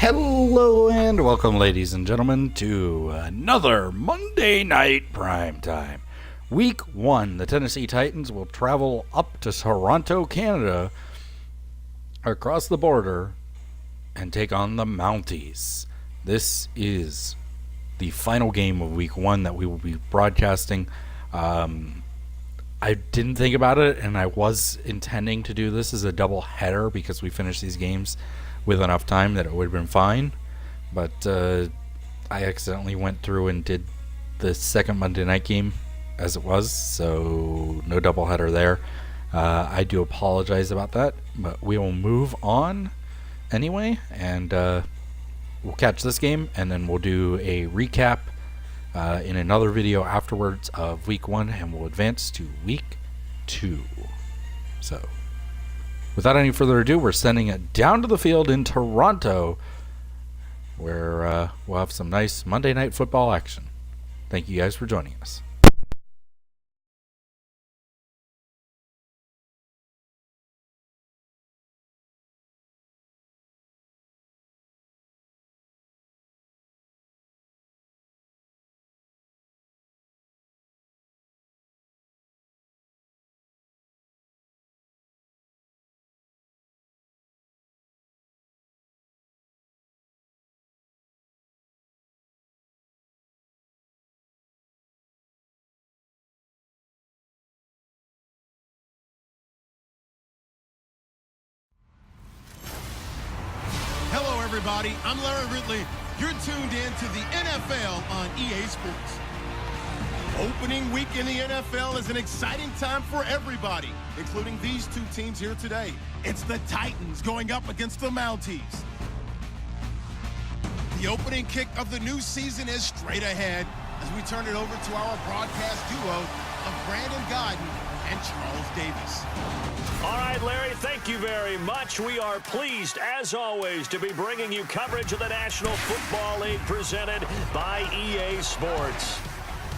Hello and welcome, ladies and gentlemen, to another Monday Night Primetime. Week 1, the Tennessee Titans will travel up to Toronto, Canada, across the border, and take on the Mounties. This is the final game of Week 1 that we will be broadcasting. I didn't think about it, and I was intending to do this as a double header because we finished these games with enough time that it would have been fine, but I accidentally went through and did the second Monday night game as it was, so no doubleheader there. I do apologize about that, but we will move on anyway, and we'll catch this game, and then we'll do a recap in another video afterwards of Week 1, and we'll advance to Week 2. So without any further ado, we're sending it down to the field in Toronto, where we'll have some nice Monday Night Football action. Thank you guys for joining us. Hello, everybody. I'm Larry Ridley. You're tuned in to the NFL on EA Sports. Opening week in the NFL is an exciting time for everybody, including these two teams here today. It's the Titans going up against the Mounties. The opening kick of the new season is straight ahead as we turn it over to our broadcast duo of Brandon Godden and Charles Davis. All right, Larry, thank you very much. We are pleased, as always, to be bringing you coverage of the National Football League presented by EA Sports.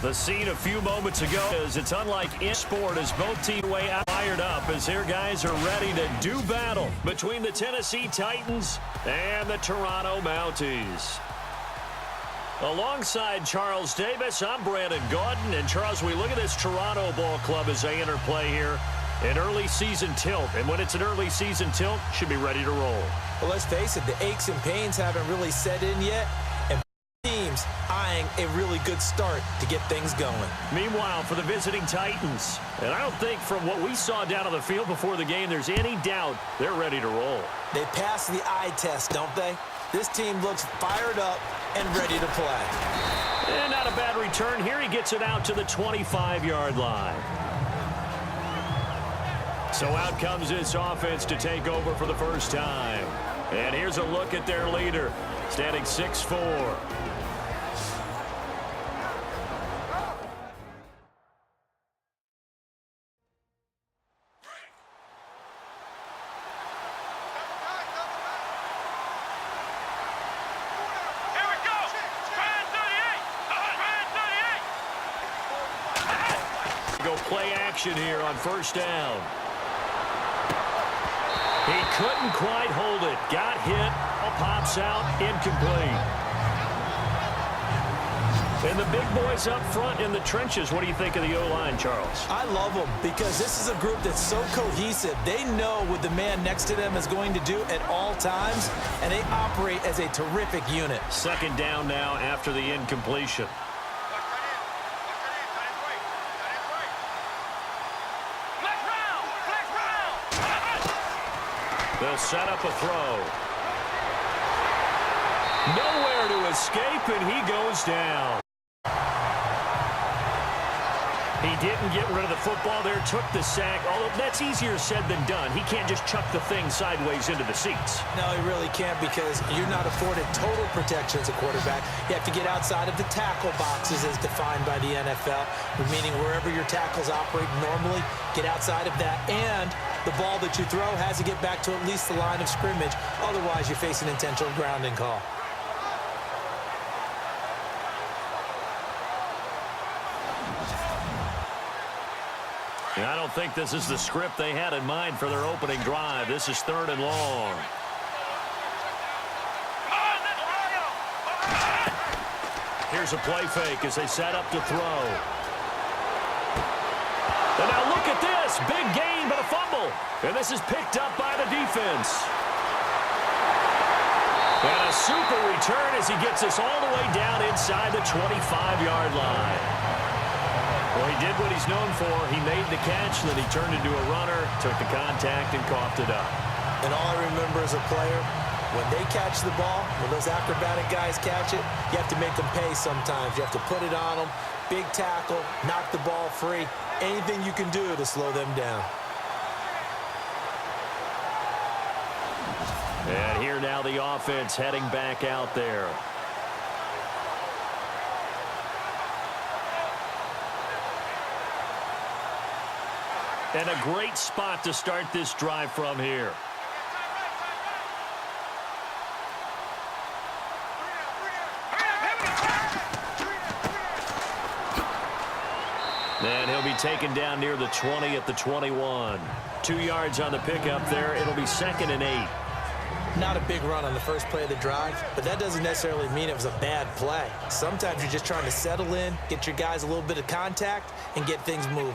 The scene a few moments ago is it's unlike in sport as both teams way out fired up as their guys are ready to do battle between the Tennessee Titans and the Toronto Mounties. Alongside Charles Davis, I'm Brandon Gaudin. And Charles, we look at this Toronto ball club as they interplay here. An early season tilt. And when it's an early season tilt, should be ready to roll. Well, let's face it, the aches and pains haven't really set in yet. And teams eyeing a really good start to get things going. Meanwhile, for the visiting Titans, and I don't think from what we saw down on the field before the game, there's any doubt they're ready to roll. They passed the eye test, don't they? This team looks fired up and ready to play. And not a bad return here. He gets it out to the 25-yard line. So out comes this offense to take over for the first time. And here's a look at their leader, standing 6'4". Play action here on first down. He couldn't quite hold it. Got hit. Pops out. Incomplete. And the big boys up front in the trenches. What do you think of the O-line, Charles? I love them because this is a group that's so cohesive. They know what the man next to them is going to do at all times, and they operate as a terrific unit. Second down now after the incompletion. They'll set up a throw. Nowhere to escape, and he goes down. He didn't get rid of the football there, took the sack, although that's easier said than done. He can't just chuck the thing sideways into the seats. No, he really can't because you're not afforded total protection as a quarterback. You have to get outside of the tackle boxes as defined by the NFL, meaning wherever your tackles operate normally, get outside of that, and the ball that you throw has to get back to at least the line of scrimmage. Otherwise, you face an intentional grounding call. I don't think this is the script they had in mind for their opening drive. This is 3rd and long. Here's a play fake as they set up to throw. And now look at this. Big gain, but a fumble. And this is picked up by the defense. And a super return as he gets us all the way down inside the 25-yard line. Well, he did what he's known for. He made the catch, then he turned into a runner, took the contact, and coughed it up. And all I remember as a player, when they catch the ball, when those acrobatic guys catch it, you have to make them pay sometimes. You have to put it on them, big tackle, knock the ball free, anything you can do to slow them down. And here now the offense heading back out there. And a great spot to start this drive from here. And he'll be taken down near the 20 at the 21. 2 yards on the pickup there. It'll be 2nd and 8. Not a big run on the first play of the drive, but that doesn't necessarily mean it was a bad play. Sometimes you're just trying to settle in, get your guys a little bit of contact, and get things moving.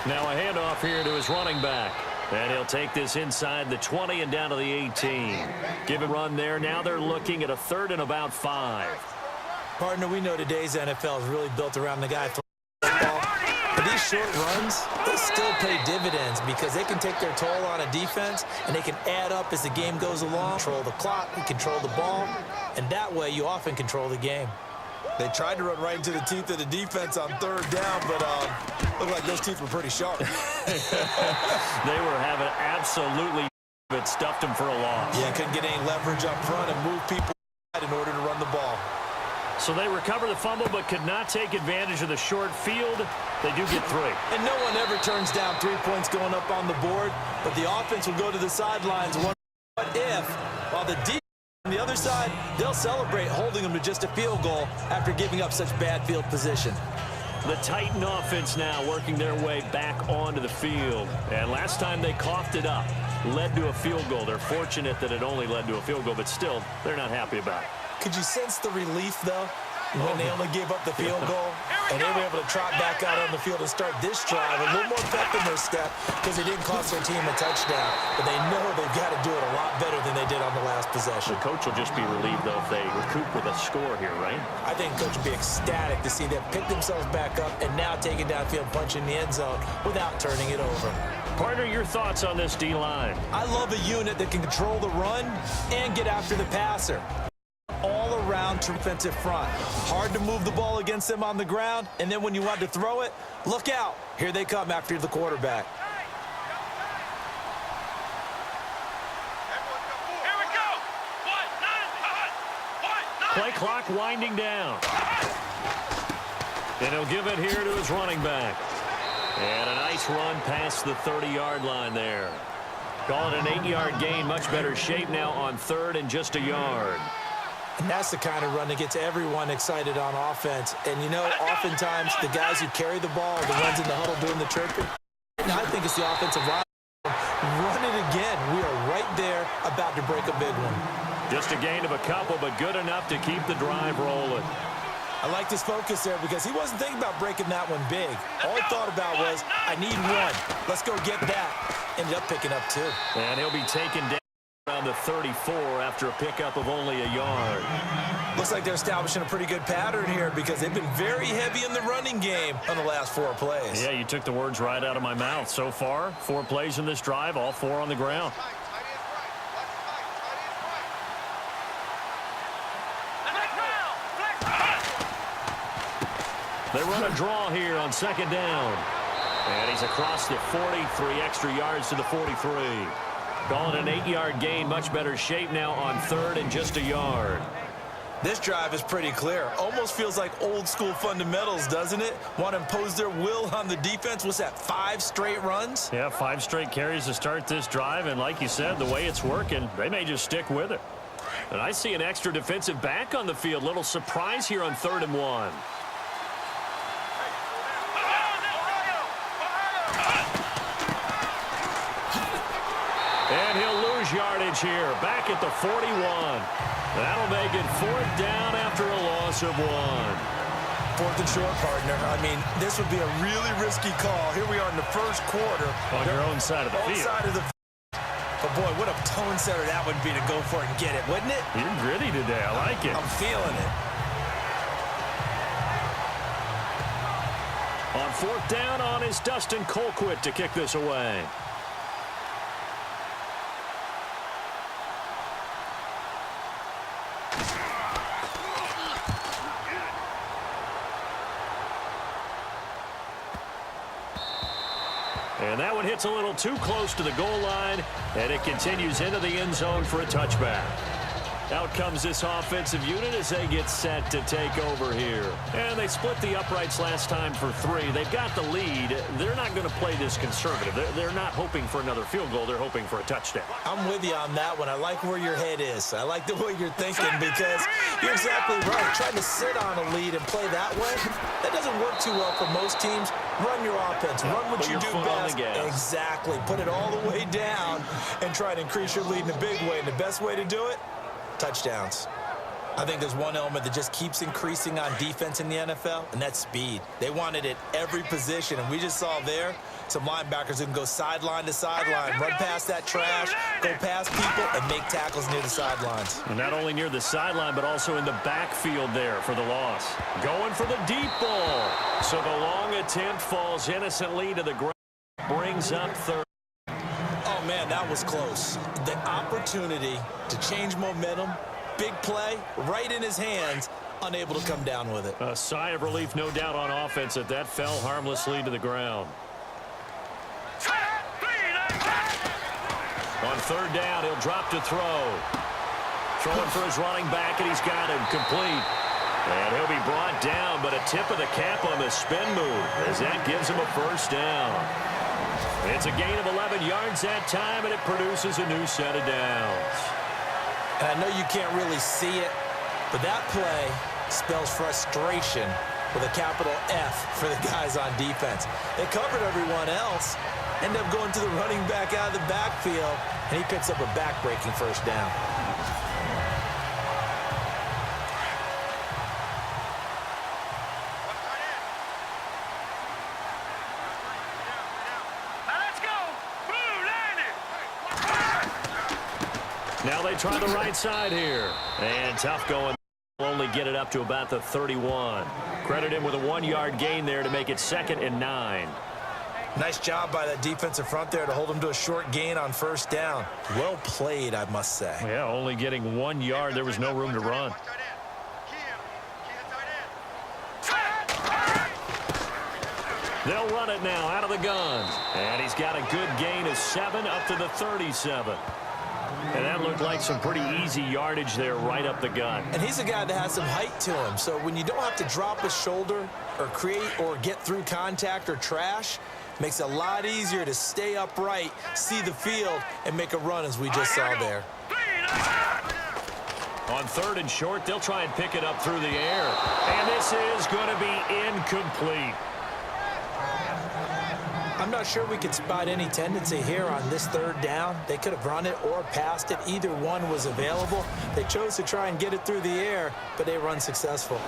Now a handoff here to his running back. And he'll take this inside the 20 and down to the 18. Give him a run there. Now they're looking at a 3rd and about 5. Partner, we know today's NFL is really built around the guy throwing the ball. But these short runs, they still pay dividends because they can take their toll on a defense and they can add up as the game goes along. Control the clock, you control the ball, and that way you often control the game. They tried to run right into the teeth of the defense on 3rd down, but looked like those teeth were pretty sharp. They were having absolutely it stuffed them for a loss. Yeah, couldn't get any leverage up front and move people in order to run the ball. So they recover the fumble but could not take advantage of the short field. They do get 3. And no one ever turns down 3 points going up on the board, but the offense will go to the sidelines. What if, while the defense on the other side, they'll celebrate holding them to just a field goal after giving up such bad field position. The Titan offense now working their way back onto the field. And last time they coughed it up, led to a field goal. They're fortunate that it only led to a field goal, but still, they're not happy about it. Could you sense the relief, though, when they only gave up the field goal and they were able to trot back out on the field and start this drive a little more pep in their step because it didn't cost their team a touchdown, but they know they've got to do it a lot better than they did on the last possession. The coach will just be relieved, though, if they recoup with a score here, right? I think the coach will be ecstatic to see them pick themselves back up and now take it downfield, punch in the end zone without turning it over. Partner, your thoughts on this D-line? I love a unit that can control the run and get after the passer. All around defensive front. Hard to move the ball against them on the ground, and then when you want to throw it, look out. Here they come after the quarterback. Here we go. Play clock winding down. And he'll give it here to his running back. And a nice run past the 30-yard line there. Call it an 8-yard gain. Much better shape now on 3rd and just a yard. And that's the kind of run that gets everyone excited on offense. And, you know, oftentimes the guys who carry the ball, the ones in the huddle doing the chirping, I think it's the offensive line. Run it again. We are right there about to break a big one. Just a gain of a couple, but good enough to keep the drive rolling. I like this focus there because he wasn't thinking about breaking that one big. All he thought about was, I need one. Let's go get that. Ended up picking up 2. And he'll be taken down around the 34 after a pickup of only a yard. Looks like they're establishing a pretty good pattern here because they've been very heavy in the running game on the last 4 plays. Yeah, you took the words right out of my mouth. So far, 4 plays in this drive, all 4 on the ground. They run a draw here on 2nd down. And he's across the 40, 3 extra yards to the 43. Calling an 8-yard gain, much better shape now on 3rd and just a yard. This drive is pretty clear. Almost feels like old school fundamentals, doesn't it? Want to impose their will on the defense. What's that, 5 straight runs? Yeah, 5 straight carries to start this drive. And like you said, the way it's working, they may just stick with it. And I see an extra defensive back on the field. Little surprise here on 3rd and 1. And he'll lose yardage here, back at the 41. That'll make it 4th down after a loss of 1. 4th and short, partner. I mean, this would be a really risky call. Here we are in the first quarter. On your own side of the field. But, boy, what a tone setter that would be to go for it and get it, wouldn't it? You're gritty today. I like it. I'm feeling it. On 4th down on is Dustin Colquitt to kick this away. And that one hits a little too close to the goal line, and it continues into the end zone for a touchback. Out comes this offensive unit as they get set to take over here. And they split the uprights last time for 3. They've got the lead. They're not going to play this conservative. They're not hoping for another field goal. They're hoping for a touchdown. I'm with you on that one. I like where your head is. I like the way you're thinking because you're exactly right. Trying to sit on a lead and play that way, that doesn't work too well for most teams. Run your offense. Run what you do best. Exactly. Put it all the way down and try to increase your lead in a big way. And the best way to do it, touchdowns. I think there's one element that just keeps increasing on defense in the NFL, and that's speed. They want it at every position, and we just saw there some linebackers who can go sideline to sideline, run past that trash, go past people, and make tackles near the sidelines. And not only near the sideline, but also in the backfield there for the loss. Going for the deep ball. So the long attempt falls innocently to the ground. Brings up 3rd. Oh, man, that was close. The opportunity to change momentum, big play, right in his hands, unable to come down with it. A sigh of relief, no doubt, on offense that fell harmlessly to the ground. On 3rd down, he'll drop to throw. Throwing for his running back, and he's got him complete. And he'll be brought down, but a tip of the cap on the spin move as that gives him a 1st down. It's a gain of 11 yards that time, and it produces a new set of downs. And I know you can't really see it, but that play spells frustration with a capital F for the guys on defense. They covered everyone else, end up going to the running back out of the backfield, and he picks up a back-breaking 1st down. Now they try the right side here. And tough going. Will only get it up to about the 31. Credit him with a 1-yard gain there to make it 2nd and 9. Nice job by that defensive front there to hold him to a short gain on 1st down. Well played, I must say. Yeah, only getting 1 yard. There was no room to run. They'll run it now out of the gun. And he's got a good gain of 7 up to the 37. And that looked like some pretty easy yardage there right up the gut. And he's a guy that has some height to him. So when you don't have to drop his shoulder or create or get through contact or trash, makes it a lot easier to stay upright, see the field, and make a run as we just saw there. On 3rd and short, they'll try and pick it up through the air. And this is going to be incomplete. I'm not sure we could spot any tendency here on this 3rd down. They could have run it or passed it. Either one was available. They chose to try and get it through the air, but they run successful.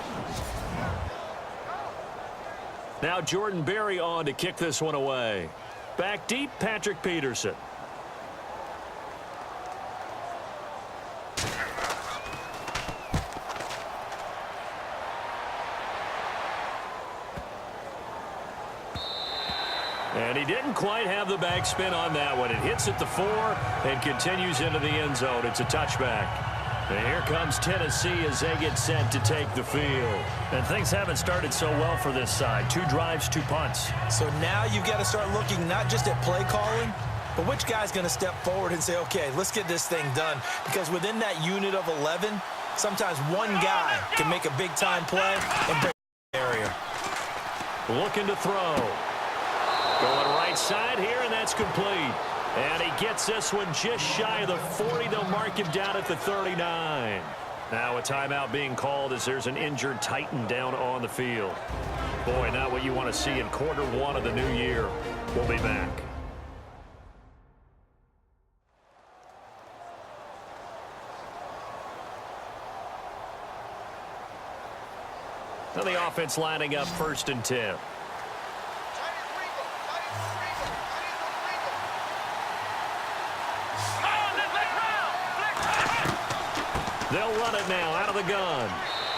Now Jordan Berry on to kick this one away. Back deep, Patrick Peterson. And he didn't quite have the backspin on that one. It hits at the 4 and continues into the end zone. It's a touchback. And here comes Tennessee as they get set to take the field. And things haven't started so well for this side. 2 drives, 2 punts. So now you've got to start looking not just at play calling, but which guy's going to step forward and say, okay, let's get this thing done. Because within that unit of 11, sometimes one guy can make a big-time play and break the area. Looking to throw. Going right side here, and that's complete. And he gets this one just shy of the 40. They'll mark him down at the 39. Now a timeout being called as there's an injured Titan down on the field. Boy, not what you want to see in Q1 of the new year. We'll be back. Now the offense lining up 1st and 10. They'll run it now out of the gun.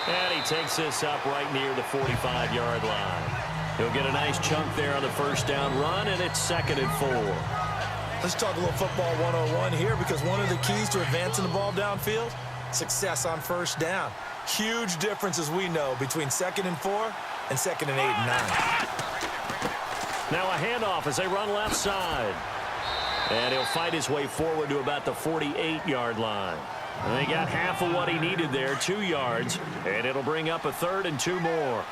And he takes this up right near the 45-yard line. He'll get a nice chunk there on the 1st down run, and it's 2nd and 4. Let's talk a little football 101 here, because one of the keys to advancing the ball downfield, success on 1st down. Huge difference, as we know, between 2nd and 4 and 2nd and 8 and 9. Now a handoff as they run left side. And he'll fight his way forward to about the 48-yard line. And they got half of what he needed there, 2 yards, and it'll bring up a 3rd and 2 more.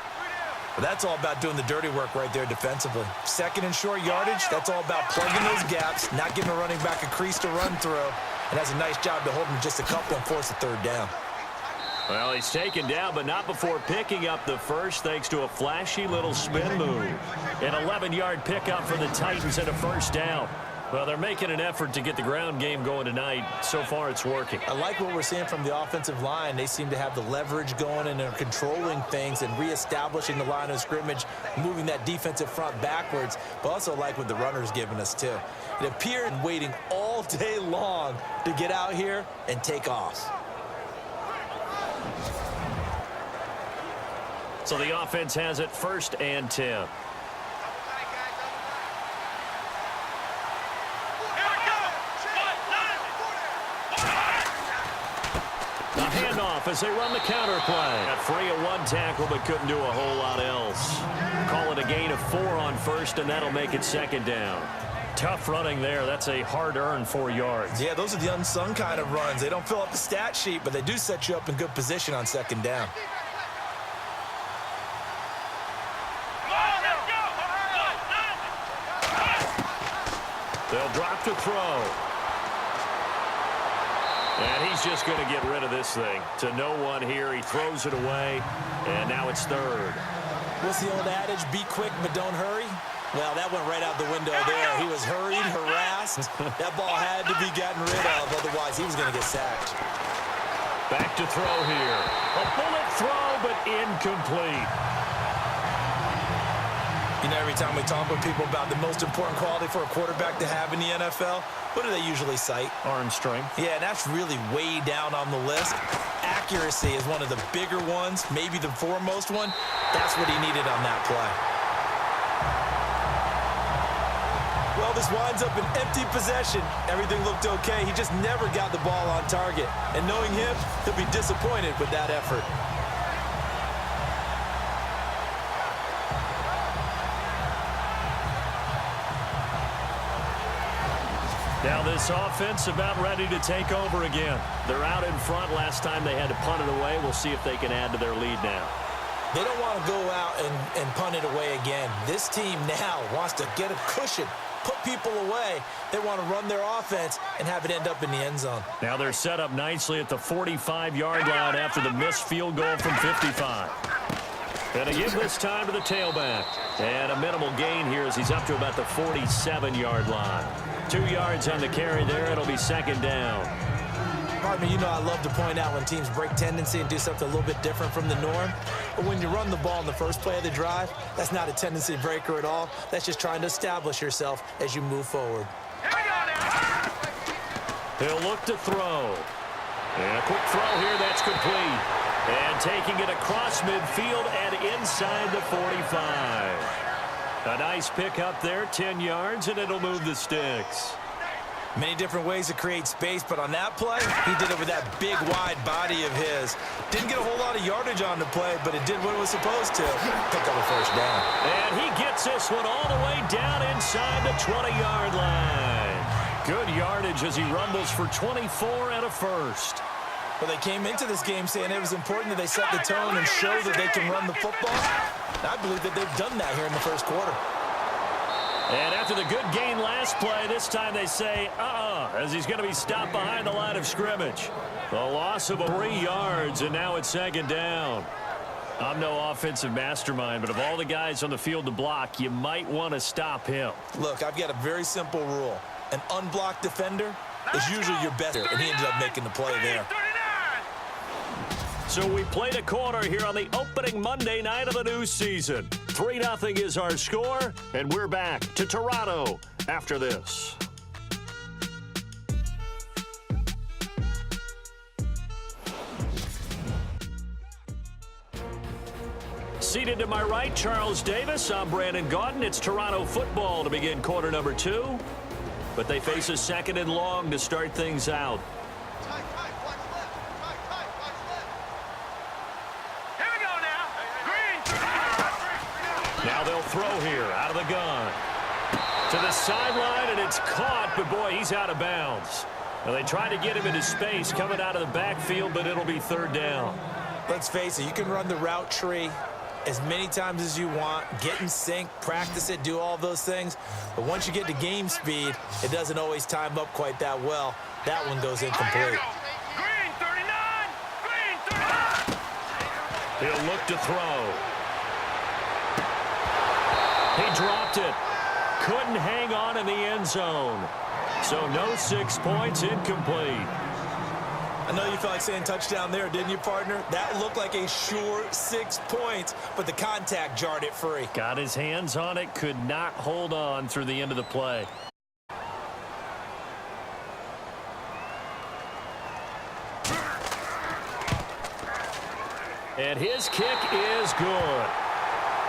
But that's all about doing the dirty work right there defensively. 2nd and short yardage, that's all about plugging those gaps, not giving a running back a crease to run through, and has a nice job to hold him just a couple and force a 3rd down. Well, he's taken down, but not before picking up the 1st, thanks to a flashy little spin move. An 11-yard pickup for the Titans and a 1st down. Well, they're making an effort to get the ground game going tonight. So far, it's working. I like what we're seeing from the offensive line. They seem to have the leverage going, and they're controlling things and reestablishing the line of scrimmage, moving that defensive front backwards, but also like what the runner's giving us, too. It appeared waiting all day long to get out here and take off. So the offense has it 1st and 10. Handoff as they run the counter play. Got free of 1 tackle, but couldn't do a whole lot else. Call it a gain of 4 on 1st, and that'll make it 2nd down. Tough running there. That's a hard-earned 4 yards. Yeah, those are the unsung kind of runs. They don't fill up the stat sheet, but they do set you up in good position on 2nd down. They'll drop to throw. And he's just going to get rid of this thing. To no one here. He throws it away, and now it's 3rd. What's the old adage? Be quick, but don't hurry? Well, that went right out the window there. He was hurried, harassed. That ball had to be gotten rid of, otherwise he was going to get sacked. Back to throw here. A bullet throw, but incomplete. You know, every time we talk with people about the most important quality for a quarterback to have in the NFL, what do they usually cite? Arm strength. Yeah, and that's really way down on the list. Accuracy is one of the bigger ones, maybe the foremost one. That's what he needed on that play. Well, this winds up an empty possession. Everything looked okay. He just never got the ball on target. And knowing him, he'll be disappointed with that effort. Now this offense about ready to take over again. They're out in front. Last time they had to punt it away. We'll see if they can add to their lead now. They don't want to go out and punt it away again. This team now wants to get a cushion, put people away. They want to run their offense and have it end up in the end zone. Now they're set up nicely at the 45-yard line after the missed field goal from 55. And they give this time to the tailback. And a minimal gain here as he's up to about the 47-yard line. 2 yards on the carry there. It'll be 2nd down. Pardon me, you know I love to point out when teams break tendency and do something a little bit different from the norm. But when you run the ball in the first play of the drive, that's not a tendency breaker at all. That's just trying to establish yourself as you move forward. He'll look to throw. And a quick throw here. That's complete. And taking it across midfield and inside the 45. A nice pick up there, 10 yards, and it'll move the sticks. Many different ways to create space, but on that play, he did it with that big, wide body of his. Didn't get a whole lot of yardage on the play, but it did what it was supposed to. Pick up a 1st down. And he gets this one all the way down inside the 20-yard line. Good yardage as he rumbles for 24 and a 1st. Well, they came into this game saying it was important that they set the tone and show that they can run the football. I believe that they've done that here in the 1st quarter. And after the good gain last play, this time they say, as he's going to be stopped behind the line of scrimmage. The loss of 3 yards, and now it's 2nd down. I'm no offensive mastermind, but of all the guys on the field to block, you might want to stop him. Look, I've got a very simple rule. An unblocked defender is usually your best, and he ended up making the play there. So we played a quarter here on the opening Monday night of the new season. 3-0 is our score, and we're back to Toronto after this. Seated to my right, Charles Davis. I'm Brandon Gaudin. It's Toronto football to begin quarter number 2. But they face a second and long to start things out. Now they'll throw here out of the gun. To the sideline, and it's caught, but boy, he's out of bounds. Well, they try to get him into space coming out of the backfield, but it'll be third down. Let's face it, you can run the route tree as many times as you want, get in sync, practice it, do all those things. But once you get to game speed, it doesn't always time up quite that well. That one goes incomplete. Green 39! Green 39! He'll look to throw. He dropped it. Couldn't hang on in the end zone. So no 6 points, incomplete. I know you felt like saying touchdown there, didn't you, partner? That looked like a sure 6 points, but the contact jarred it free. Got his hands on it, could not hold on through the end of the play. And his kick is good.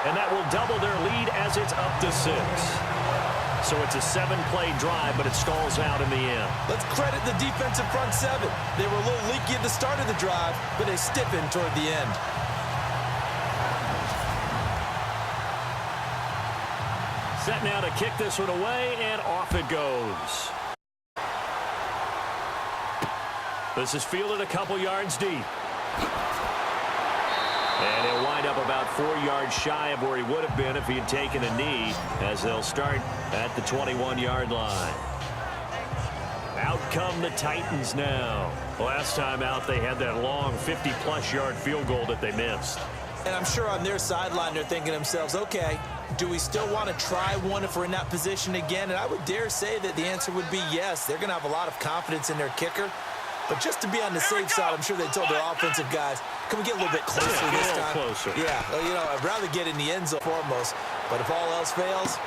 And that will double their lead as it's up to 6. So it's a 7-play drive, but it stalls out in the end. Let's credit the defensive front 7. They were a little leaky at the start of the drive, but they stiffened toward the end. Set now to kick this one away, and off it goes. This is fielded a couple yards deep. And he'll wind up about 4 yards shy of where he would have been if he had taken a knee, as they'll start at the 21-yard line. Out come the Titans now. Last time out, they had that long 50-plus yard field goal that they missed. And I'm sure on their sideline, they're thinking to themselves, okay, do we still want to try one if we're in that position again? And I would dare say that the answer would be yes. They're going to have a lot of confidence in their kicker. But just to be on the safe side, I'm sure they told their offensive guys, can we get a little bit closer this time? Closer. Yeah, well, you know, I'd rather get in the end zone foremost. But if all else fails,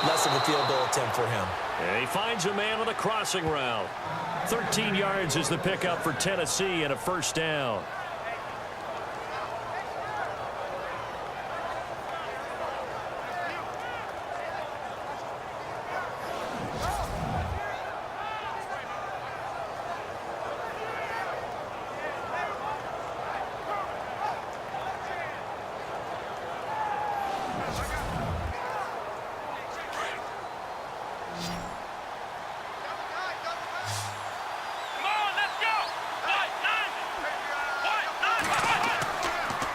less of a field goal attempt for him. And he finds a man on the crossing route. 13 yards is the pickup for Tennessee and a first down.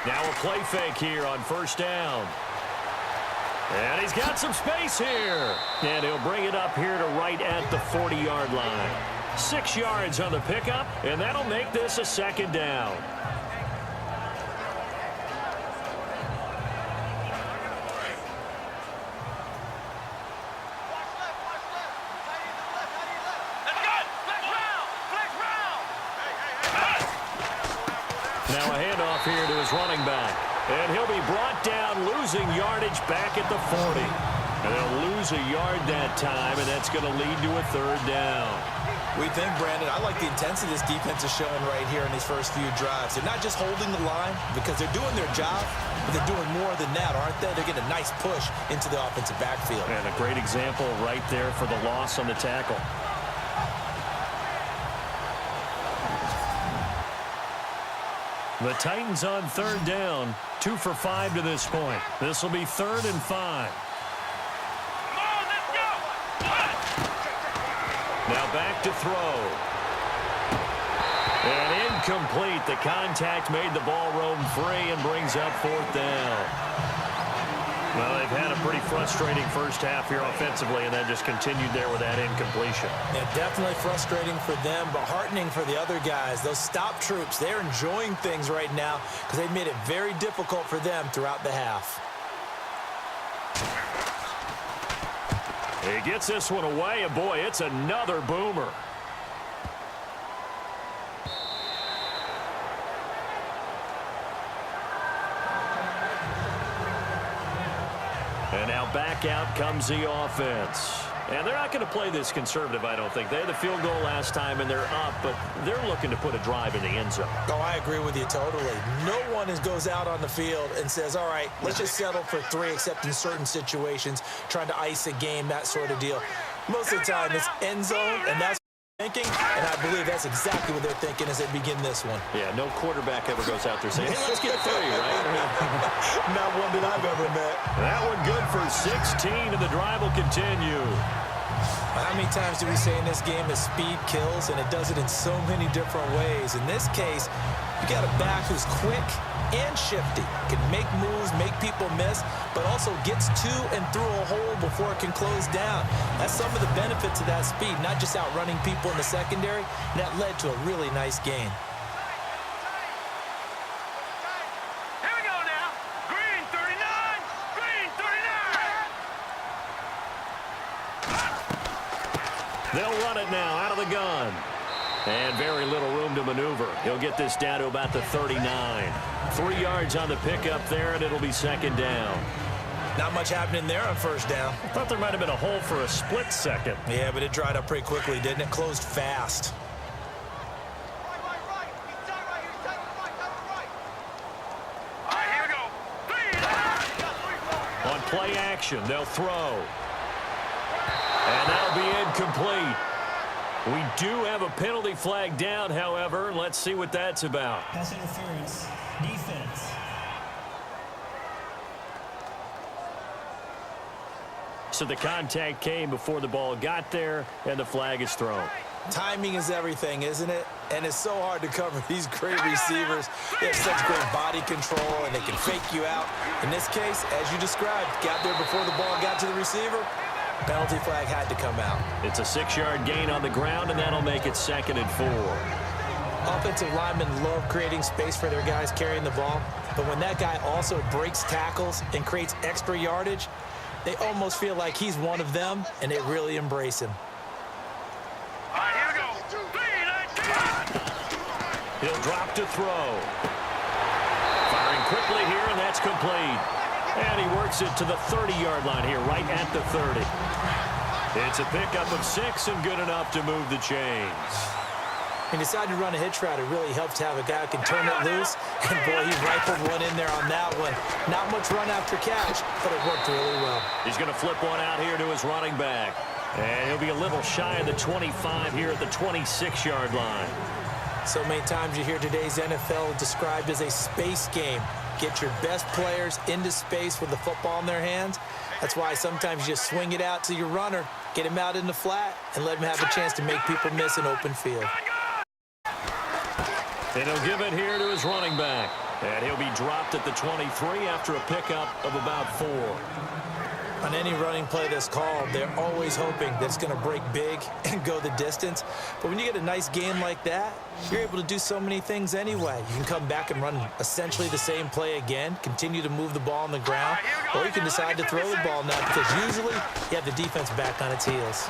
Now a play fake here on first down. And he's got some space here. And he'll bring it up here to right at the 40-yard line. 6 yards on the pickup, and that'll make this a second down. Now a handoff here to his running back. And he'll be brought down, losing yardage back at the 40. And they'll lose a yard that time, and that's going to lead to a third down. We think, Brandon, I like the intensity this defense is showing right here in these first few drives. They're not just holding the line because they're doing their job, but they're doing more than that, aren't they? They're getting a nice push into the offensive backfield. And a great example right there for the loss on the tackle. The Titans on third down, 2 for 5 to this point. This will be 3rd and 5. Now back to throw. And incomplete. The contact made the ball roam free and brings up 4th down. Well, they've had a pretty frustrating first half here offensively, and that just continued there with that incompletion. Yeah, definitely frustrating for them, but heartening for the other guys. Those stop troops, they're enjoying things right now because they've made it very difficult for them throughout the half. He gets this one away, and boy, it's another boomer. And now back out comes the offense. And they're not going to play this conservative, I don't think. They had the field goal last time, and they're up, but they're looking to put a drive in the end zone. Oh, I agree with you totally. No one goes out on the field and says, all right, let's just settle for 3, except in certain situations, trying to ice a game, that sort of deal. Most of the time, it's end zone, and that's thinking, and I believe that's exactly what they're thinking as they begin this one. Yeah, no quarterback ever goes out there saying, hey, let's get 3, right? Not one that I've ever met. That one good for 16, and the drive will continue. How many times do we say in this game that speed kills, and it does it in so many different ways? In this case, you got a back who's quick and shifty, can make moves, make people miss, but also gets to and through a hole before it can close down. That's some of the benefits of that speed, not just outrunning people in the secondary, and that led to a really nice gain. Here we go now. Green 39, green 39. They'll run it now out of the gun. And very little room to maneuver. He'll get this down to about the 39. 3 yards on the pickup there, and it'll be second down. Not much happening there on first down. I thought there might have been a hole for a split second. Yeah, but it dried up pretty quickly, didn't it? Closed fast. All right, here we go. On play action, they'll throw. And that'll be incomplete. We do have a penalty flag down, however. Let's see what that's about. Pass interference, defense. So the contact came before the ball got there, and the flag is thrown. Timing is everything, isn't it? And it's so hard to cover these great receivers. They have such great body control, and they can fake you out. In this case, as you described, got there before the ball got to the receiver. Penalty flag had to come out. It's a 6-yard gain on the ground, and that'll make it 2nd and 4. Offensive linemen love creating space for their guys carrying the ball, but when that guy also breaks tackles and creates extra yardage, they almost feel like he's one of them, and they really embrace him. All right, here we go. He'll drop to throw. Firing quickly here, and that's complete. And he works it to the 30-yard line here, right at the 30. It's a pickup of 6 and good enough to move the chains. He decided to run a hitch route. It really helps to have a guy who can turn it loose. And, boy, he rifled one in there on that one. Not much run after catch, but it worked really well. He's going to flip one out here to his running back. And he'll be a little shy of the 25 here at the 26-yard line. So many times you hear today's NFL described as a space game. Get your best players into space with the football in their hands. That's why sometimes you just swing it out to your runner, get him out in the flat, and let him have a chance to make people miss an open field. And he'll give it here to his running back. And he'll be dropped at the 23 after a pickup of about 4. On any running play that's called, they're always hoping that it's going to break big and go the distance. But when you get a nice game like that, you're able to do so many things anyway. You can come back and run essentially the same play again, continue to move the ball on the ground, or you can decide to throw the ball now because usually you have the defense back on its heels.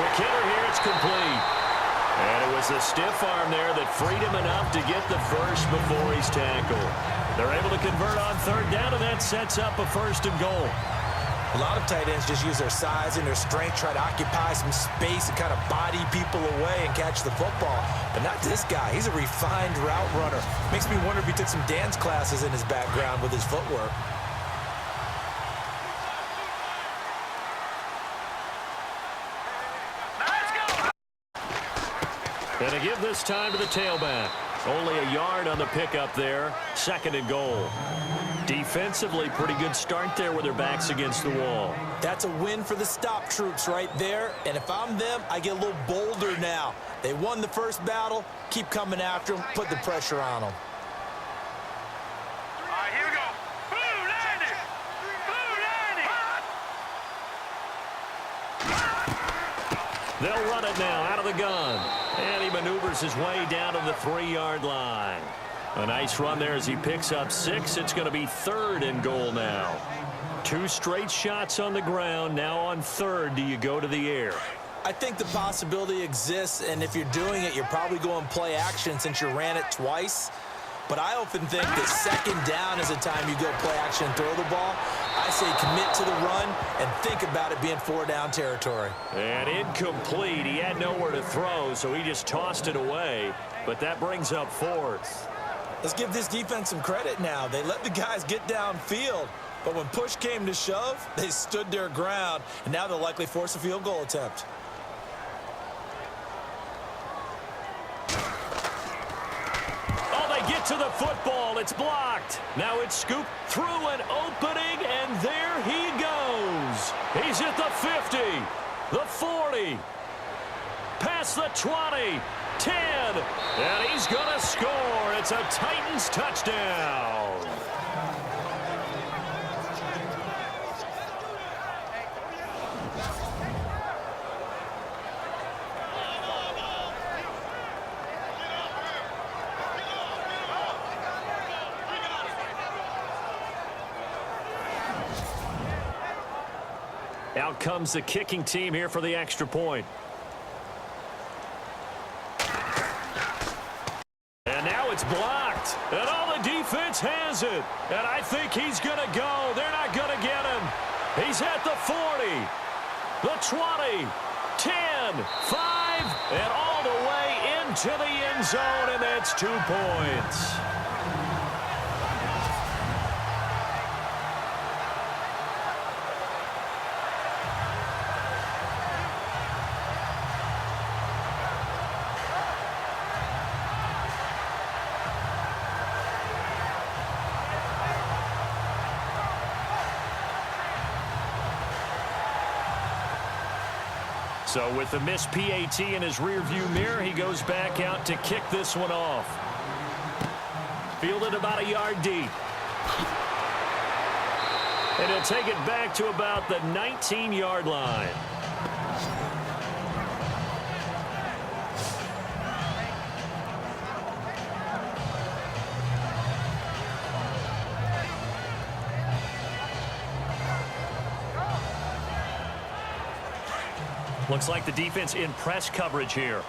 Quick hitter here, it's complete. And it was a stiff arm there that freed him enough to get the first before he's tackled. They're able to convert on 3rd down, and that sets up a 1st and goal. A lot of tight ends just use their size and their strength, try to occupy some space and kind of body people away and catch the football. But not this guy. He's a refined route runner. Makes me wonder if he took some dance classes in his background with his footwork. And to give this time to the tailback. Only a yard on the pickup there. 2nd and goal. Defensively, pretty good start there with their backs against the wall. That's a win for the stop troops right there. And if I'm them, I get a little bolder now. They won the first battle. Keep coming after them. Put the pressure on them. All right, here we go. Blue 90. Blue 90. They'll run it now out of the gun. And he maneuvers his way down to the 3-yard line. A nice run there as he picks up 6. It's going to be 3rd and goal now. 2 straight shots on the ground. Now on 3rd, do you go to the air? I think the possibility exists, and if you're doing it, you're probably going play action since you ran it twice. But I often think that 2nd down is the time you go play action and throw the ball. I say commit to the run and think about it being 4-down territory. And incomplete. He had nowhere to throw, so he just tossed it away. But that brings up 4th. Let's give this defense some credit now. They let the guys get downfield, but when push came to shove, they stood their ground, and now they'll likely force a field goal attempt. Oh, they get to the football. It's blocked. Now it's scooped through an opening, and there he goes. He's at the 50, the 40, past the 20, 10, and he's going to score. It's a Titans touchdown. Out comes the kicking team here for the extra point. And now it's blocked. And all the defense has it. And I think he's going to go. They're not going to get him. He's at the 40, the 20, 10, 5, and all the way into the end zone, and that's 2 points. So with the missed PAT in his rearview mirror, he goes back out to kick this one off. Fielded about a yard deep. And he'll take it back to about the 19-yard line. Looks like the defense in press coverage here.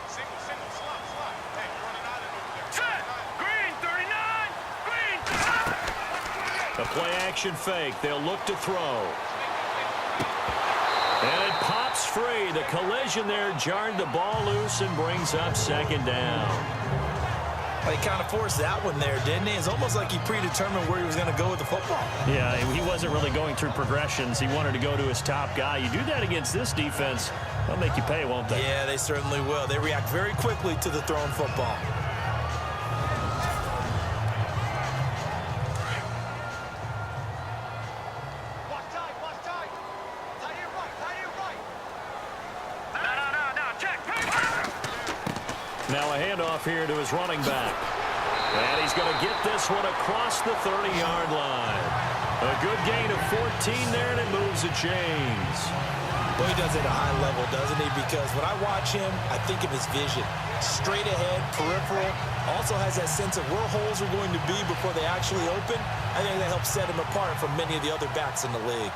Set. Green 39. Green. A play action fake. They'll look to throw. And it pops free. The collision there jarred the ball loose and brings up 2nd down. He kind of forced that one there, didn't he? It's almost like he predetermined where he was going to go with the football. Yeah, he wasn't really going through progressions. He wanted to go to his top guy. You do that against this defense, they'll make you pay, won't they? Yeah, they certainly will. They react very quickly to the thrown football. Watch tight. Tight here right. No. Check. Now a handoff here to his running back. And he's going to get this one across the 30-yard line. A good gain of 14 there, and it moves the chains. Well, he does it at a high level, doesn't he? Because when I watch him, I think of his vision. Straight ahead, peripheral. Also has that sense of where holes are going to be before they actually open. I think that helps set him apart from many of the other backs in the league.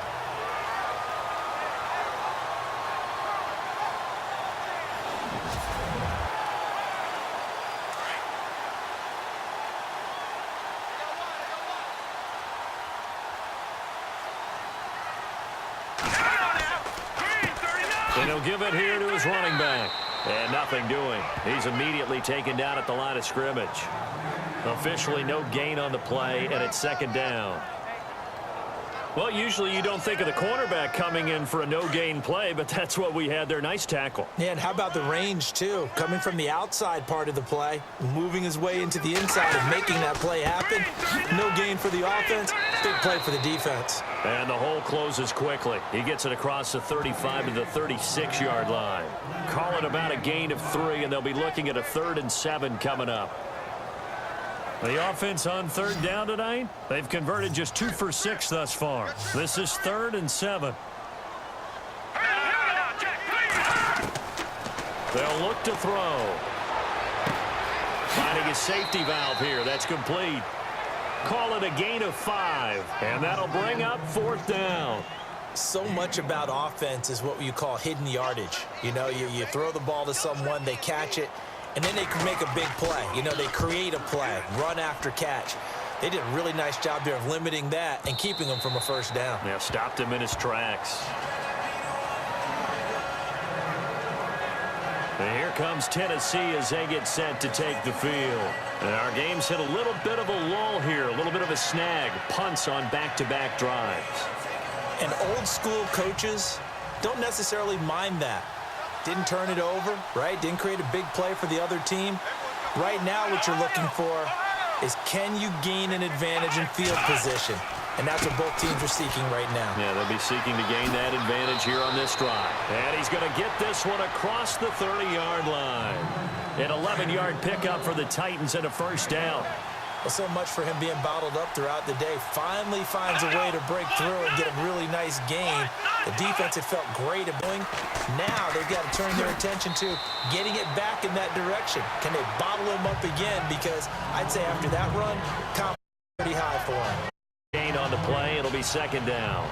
And he'll give it here to his running back. And nothing doing. He's immediately taken down at the line of scrimmage. Officially no gain on the play, and it's 2nd down. Well, usually you don't think of the cornerback coming in for a no-gain play, but that's what we had there. Nice tackle. Yeah, and how about the range, too? Coming from the outside part of the play, moving his way into the inside and making that play happen. No gain for the offense, big play for the defense. And the hole closes quickly. He gets it across the 35 to the 36-yard line. Call it about a gain of 3, and they'll be looking at a 3rd and 7 coming up. The offense on 3rd down tonight, they've converted just 2 for 6 thus far. This is 3rd and 7. They'll look to throw. Finding a safety valve here. That's complete. Call it a gain of 5, and that'll bring up 4th down. So much about offense is what you call hidden yardage. You know, you throw the ball to someone, they catch it, and then they can make a big play. You know, they create a play, run after catch. They did a really nice job there of limiting that and keeping him from a first down. Yeah, stopped him in his tracks. And here comes Tennessee as they get set to take the field. And our game's hit a little bit of a lull here, a little bit of a snag. Punts on back-to-back drives. And old-school coaches don't necessarily mind that. Didn't turn it over, right? Didn't create a big play for the other team. Right now what you're looking for is can you gain an advantage in field position? And that's what both teams are seeking right now. Yeah, they'll be seeking to gain that advantage here on this drive. And he's going to get this one across the 30-yard line. An 11-yard pickup for the Titans and a first down. Well, so much for him being bottled up throughout the day. Finally finds a way to break through and get a really nice gain. The defense had felt great at doing. Now they've got to turn their attention to getting it back in that direction. Can they bottle him up again? Because I'd say after that run, confidence pretty high for him. Gain on the play, it'll be second down.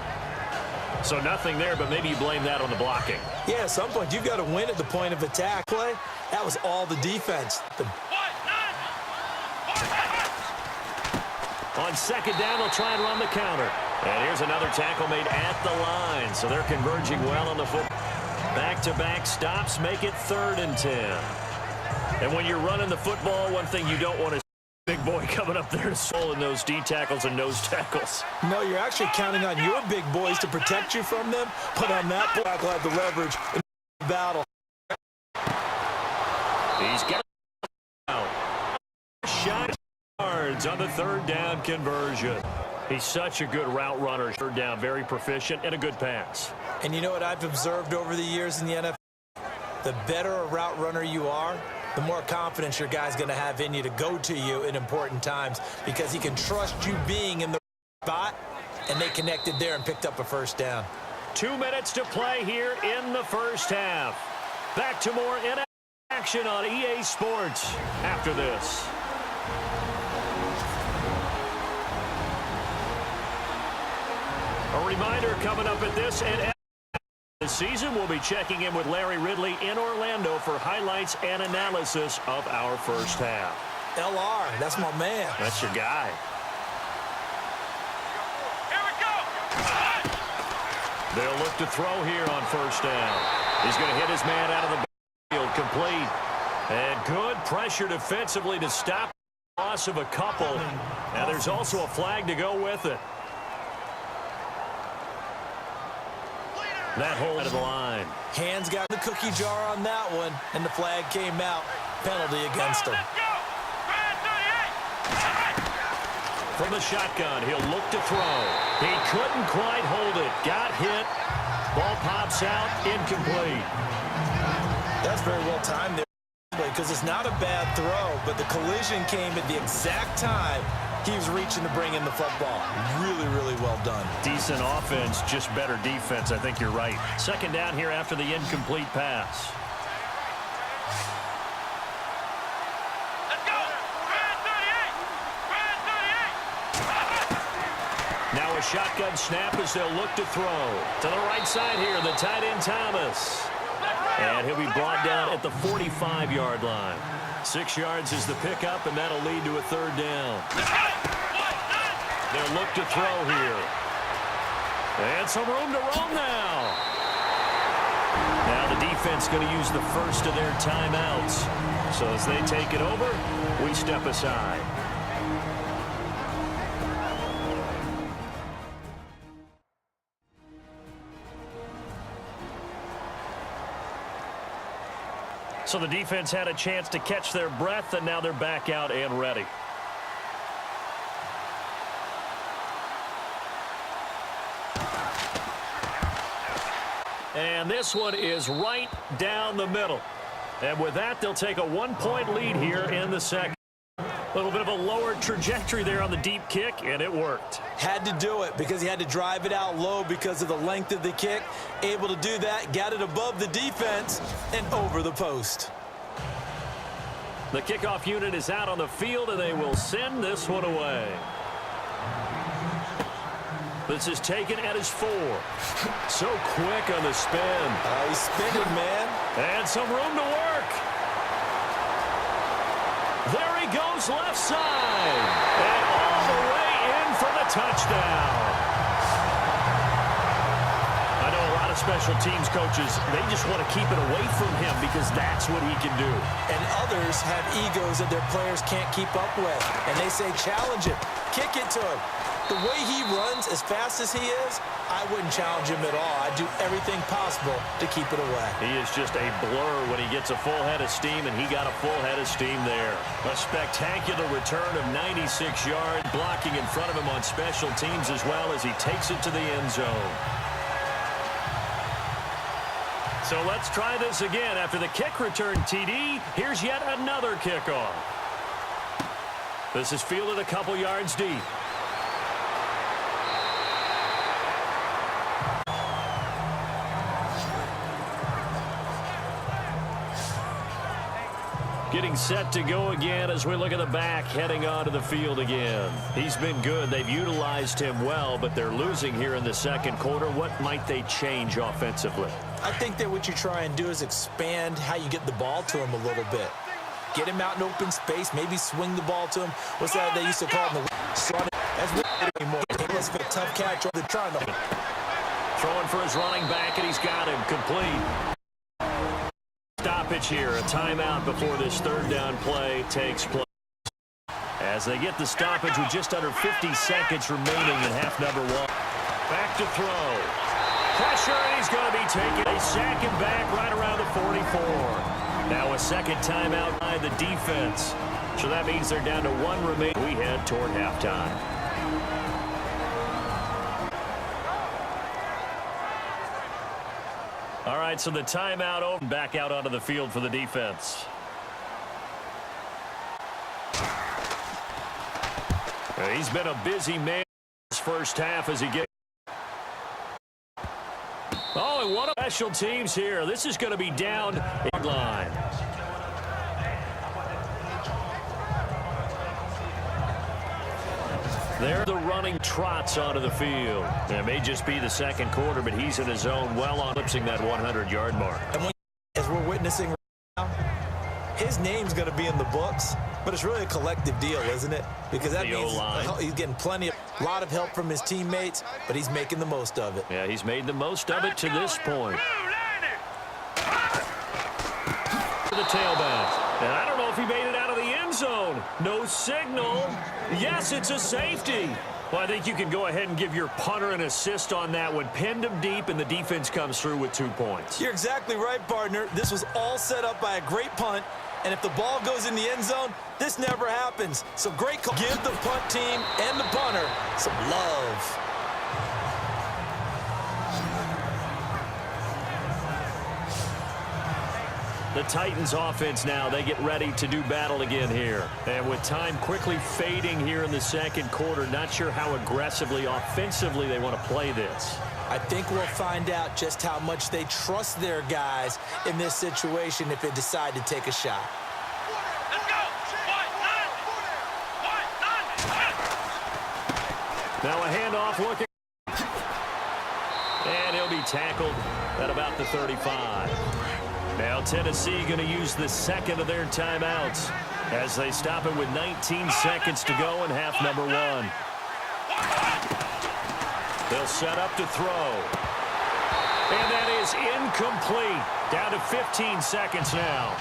So nothing there, but maybe you blame that on the blocking. Yeah, at some point you've got to win at the point of attack play. That was all the defense. On second down, they'll try and run the counter. And here's another tackle made at the line. So they're converging well on the foot. Back-to-back stops make it 3rd and 10. And when you're running the football, one thing you don't want to see big boy coming up there to soul in those D tackles and nose tackles. No, you're actually counting on your big boys to protect you from them. But on that tackle, have the leverage in the battle. He's got shot yards on the 3rd down conversion. He's such a good route runner. 3rd down, very proficient, and a good pass. And you know what I've observed over the years in the NFL? The better a route runner you are, the more confidence your guy's going to have in you to go to you in important times because he can trust you being in the spot, and they connected there and picked up a first down. 2 minutes to play here in the first half. Back to more in action on EA Sports after this. A reminder coming up at this and this season, we'll be checking in with Larry Ridley in Orlando for highlights and analysis of our first half. LR, that's my man. That's your guy. Here we go. They'll look to throw here on first down. He's going to hit his man out of the backfield, complete. And good pressure defensively to stop the loss of a couple. And there's also a flag to go with it. That hole out of the line. Hands got the cookie jar on that one, and the flag came out. Penalty against him. From the shotgun, he'll look to throw. He couldn't quite hold it. Got hit. Ball pops out, incomplete. That's very well timed there because it's not a bad throw, but the collision came at the exact time he was reaching to bring in the football. Really, really well done. Decent offense, just better defense. I think you're right. Second down here after the incomplete pass. Let's go. Red 38. Now a shotgun snap as they'll look to throw. To the right side here, the tight end Thomas. And he'll be brought down at the 45-yard line. 6 yards is the pickup, and that'll lead to a 3rd down. They'll look to throw here. And some room to roam now. Now the defense going to use the first of their timeouts. So as they take it over, we step aside. So the defense had a chance to catch their breath, and now they're back out and ready. And this one is right down the middle. And with that, they'll take a 1-point lead here in the second. A little bit of a lower trajectory there on the deep kick, and it worked. Had to do it because he had to drive it out low because of the length of the kick. Able to do that, got it above the defense, and over the post. The kickoff unit is out on the field, and they will send this one away. This is taken at his 4. So quick on the spin. He's spinning, man. And some room to work. There he goes left side. And all the touchdown. I know a lot of special teams coaches, they just want to keep it away from him because that's what he can do. And others have egos that their players can't keep up with. And they say, challenge him, kick it to him. The way he runs as fast as he is, I wouldn't challenge him at all. I'd do everything possible to keep it away. He is just a blur when he gets a full head of steam, and he got a full head of steam there. A spectacular return of 96 yards, blocking in front of him on special teams as well as he takes it to the end zone. So let's try this again. After the kick return TD, here's yet another kickoff. This is fielded a couple yards deep. Getting set to go again as we look at the back heading onto the field again. He's been good. They've utilized him well, but they're losing here in the second quarter. What might they change offensively? I think that what you try and do is expand how you get the ball to him a little bit. Get him out in open space, maybe swing the ball to him. What's that they used to call him? That's what anymore. He has a tough catch on the trying to. Throwing for his running back, and he's got him complete. Stoppage here, a timeout before this third down play takes place. As they get the stoppage with just under 50 seconds remaining in half number one. Back to throw. Pressure, and he's going to be taken. They sack him back right around the 44. Now a second timeout by the defense. So that means they're down to one remaining. We head toward halftime. All right, so the timeout over. Back out onto the field for the defense. He's been a busy man this first half as he gets. Oh, and what a special teams here. This is going to be down the line. There the running trots onto the field. It may just be the second quarter, but he's in his zone well on eclipsing that 100-yard mark. And as we're witnessing right now, his name's going to be in the books, but it's really a collective deal, isn't it? Because that means he's getting a lot of help from his teammates, but he's making the most of it. Yeah, he's made the most of it to this point. To the tailback. And I don't know if he made it out of the end zone. No signal. Yes, it's a safety. Well, I think you can go ahead and give your punter an assist on that one. Pinned him deep, and the defense comes through with 2 points. You're exactly right, partner. This was all set up by a great punt, and if the ball goes in the end zone, this never happens. So great call. Give the punt team and the punter some love. The Titans offense now, they get ready to do battle again here. And with time quickly fading here in the second quarter, not sure how aggressively, offensively they want to play this. I think we'll find out just how much they trust their guys in this situation if they decide to take a shot. Let's go. Now a handoff looking. And he'll be tackled at about the 35. Now Tennessee going to use the second of their timeouts as they stop it with 19 seconds to go in half number one. They'll set up to throw. And that is incomplete. Down to 15 seconds now.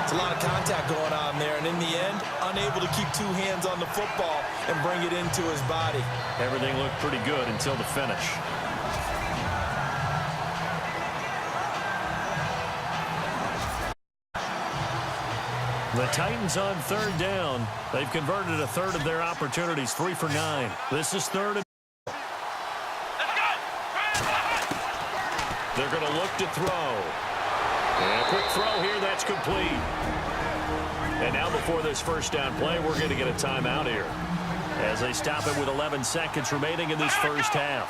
It's a lot of contact going on there, and in the end, unable to keep two hands on the football and bring it into his body. Everything looked pretty good until the finish. The Titans on third down. They've converted a third of their opportunities, 3 for 9. This is third and they're going to look to throw. And a quick throw here, that's complete. And now before this first down play, we're going to get a timeout here as they stop it with 11 seconds remaining in this first half.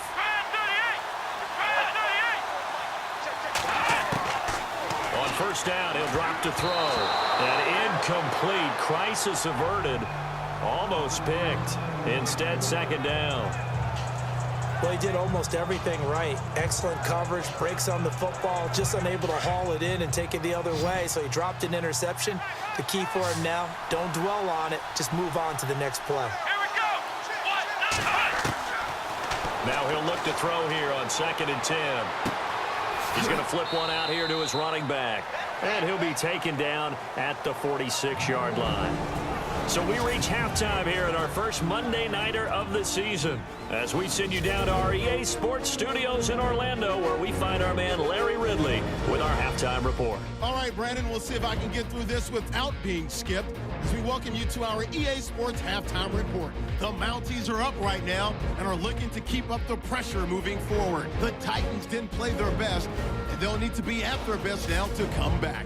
On first down, he'll drop to throw. And incomplete. Crisis averted. Almost picked. Instead, second down. Well, he did almost everything right. Excellent coverage, breaks on the football, just unable to haul it in and take it the other way. So he dropped an interception. The key for him now, don't dwell on it. Just move on to the next play. Here we go. 1, 9. Now he'll look to throw here on 2nd and 10. He's going to flip one out here to his running back. And he'll be taken down at the 46-yard line. So we reach halftime here at our first Monday Nighter of the season as we send you down to our EA Sports Studios in Orlando, where we find our man Larry Ridley with our halftime report. All right, Brandon, we'll see if I can get through this without being skipped as we welcome you to our EA Sports halftime report. The Mounties are up right now and are looking to keep up the pressure moving forward. The Titans didn't play their best, and they'll need to be at their best now to come back.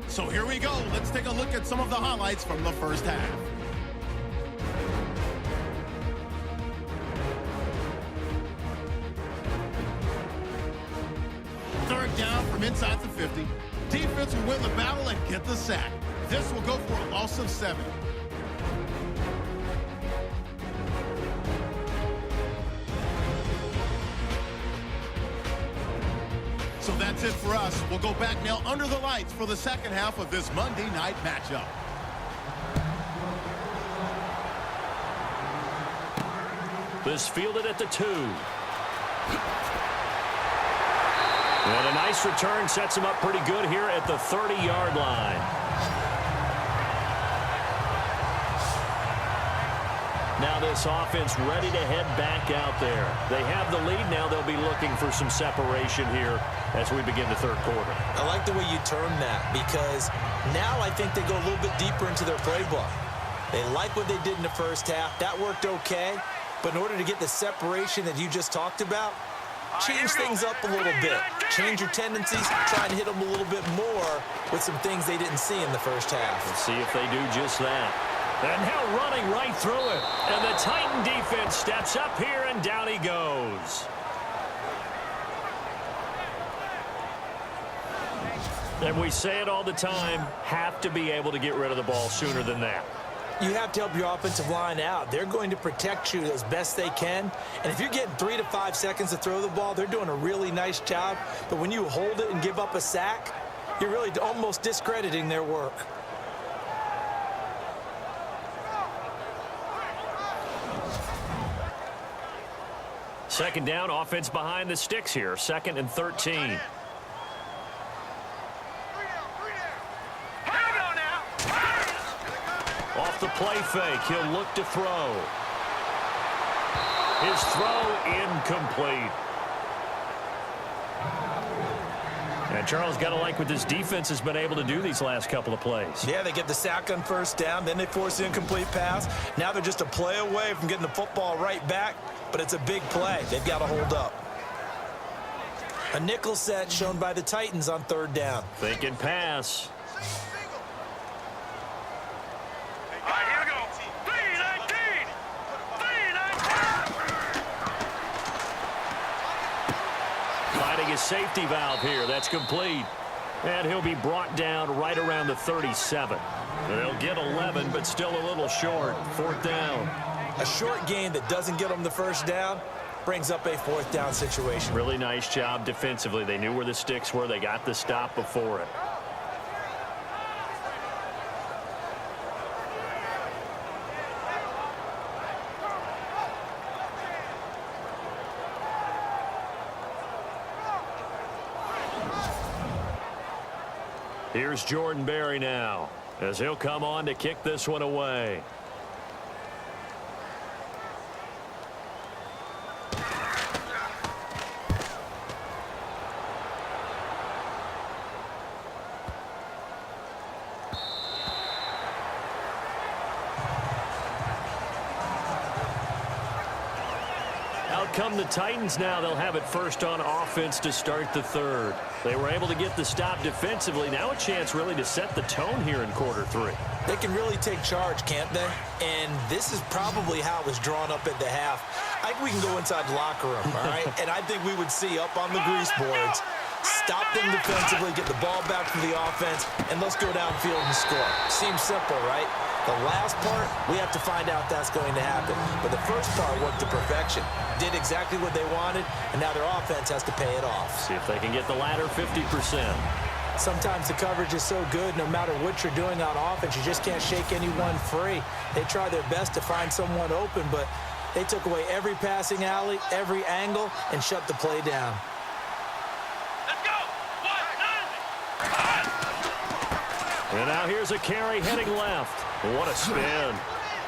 So here we go. Let's take a look at some of the highlights from the first half. Third down from inside the 50. Defense will win the battle and get the sack. This will go for a loss of 7. So that's it for us. We'll go back now under the lights for the second half of this Monday night matchup. This fielded at the 2. And a nice return sets him up pretty good here at the 30-yard line. Now this offense ready to head back out there. They have the lead. Now they'll be looking for some separation here as we begin the third quarter. I like the way you term that, because now I think they go a little bit deeper into their playbook. They like what they did in the first half. That worked okay. But in order to get the separation that you just talked about, change things up a little bit. Change your tendencies, try and hit them a little bit more with some things they didn't see in the first half. Let's see if they do just that. And now running right through it. And the Titan defense steps up here, and down he goes. And we say it all the time, have to be able to get rid of the ball sooner than that. You have to help your offensive line out. They're going to protect you as best they can. And if you're getting 3 to 5 seconds to throw the ball, they're doing a really nice job. But when you hold it and give up a sack, you're really almost discrediting their work. Second down, offense behind the sticks here. 2nd and 13. Off the play fake, he'll look to throw. His throw incomplete. And Charles, got to like what this defense has been able to do these last couple of plays. Yeah, they get the sack on first down, then they force the incomplete pass. Now they're just a play away from getting the football right back, but it's a big play. They've got to hold up. A nickel set shown by the Titans on 3rd down. Thinking pass. All right, here we go. 3-19. 3-19. Finding his safety valve here. That's complete. And he'll be brought down right around the 37. They'll get 11, but still a little short. 4th down. A short gain that doesn't get them the first down brings up a 4th down situation. Really nice job defensively. They knew where the sticks were. They got the stop before it. Here's Jordan Berry now as he'll come on to kick this one away. Out come the Titans now. They'll have it first on offense to start the third. They were able to get the stop defensively. Now a chance really to set the tone here in quarter 3. They can really take charge, can't they? And this is probably how it was drawn up at the half. I think we can go inside the locker room, all right? And I think we would see up on the grease boards, stop them defensively, get the ball back to the offense, and let's go downfield and score. Seems simple, right? The last part, we have to find out that's going to happen. But the first part worked to perfection. Did exactly what they wanted, and now their offense has to pay it off. See if they can get the latter 50%. Sometimes the coverage is so good, no matter what you're doing on offense, you just can't shake anyone free. They try their best to find someone open, but They took away every passing alley, every angle, and shut the play down. Let's go. And now here's a carry heading left. What a spin.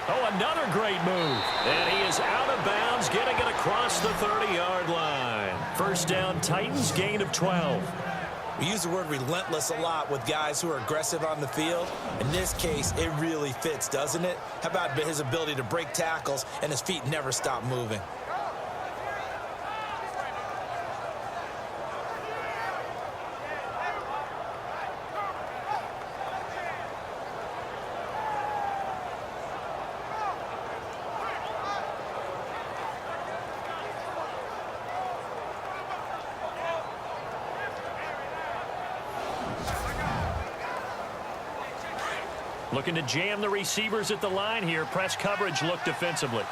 Oh, another great move. And he is out of bounds, getting it across the 30-yard line. First down, Titans, gain of 12. We use the word relentless a lot with guys who are aggressive on the field. In this case, it really fits, doesn't it? How about his ability to break tackles and his feet never stop moving? Looking to jam the receivers at the line here. Press coverage look defensively.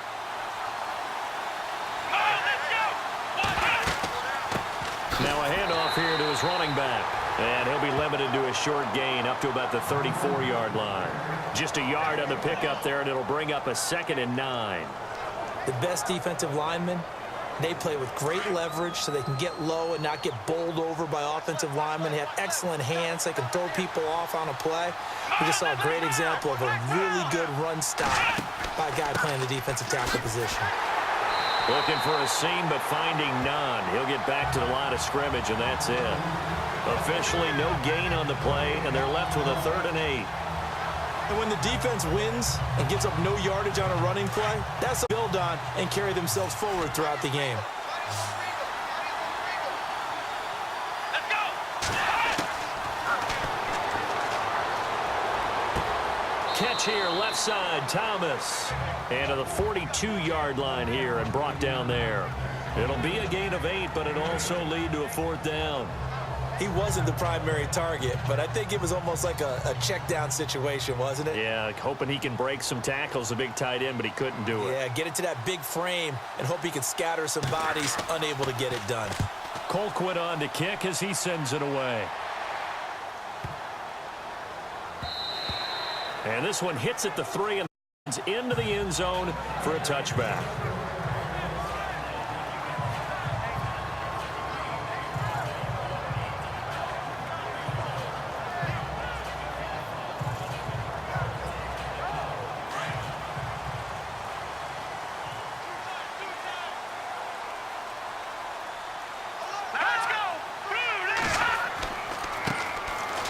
Now a handoff here to his running back. And he'll be limited to a short gain up to about the 34-yard line. Just a yard on the pickup there, and it'll bring up a 2nd and 9. The best defensive linemen, they play with great leverage so they can get low and not get bowled over by offensive linemen. They have excellent hands. They can throw people off on a play. We just saw a great example of a really good run stop by a guy playing the defensive tackle position. Looking for a seam, but finding none. He'll get back to the line of scrimmage, and that's it. Officially no gain on the play, and they're left with a 3rd and 8. And when the defense wins and gives up no yardage on a running play, that's a build on and carry themselves forward throughout the game. Catch here, left side, Thomas. And to the 42-yard line here and brought down there. It'll be a gain of 8, but it'll also lead to a 4th down. He wasn't the primary target, but I think it was almost like a check down situation, wasn't it? Yeah, hoping he can break some tackles, a big tight end, but he couldn't do it. Yeah, get it to that big frame and hope he can scatter some bodies, unable to get it done. Colquitt on to kick as he sends it away. And this one hits at the 3 and into the end zone for a touchback.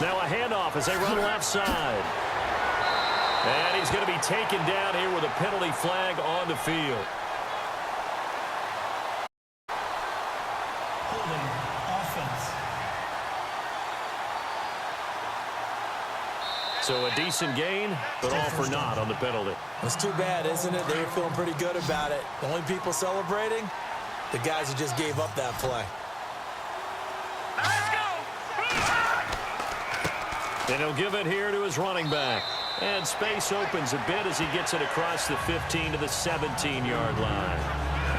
Now a handoff as they run left side. And he's going to be taken down here with a penalty flag on the field. Holding offense. So a decent gain, but all for naught on the penalty. It's too bad, isn't it? They were feeling pretty good about it. The only people celebrating, the guys who just gave up that play. And he'll give it here to his running back. And space opens a bit as he gets it across the 15 to the 17-yard line.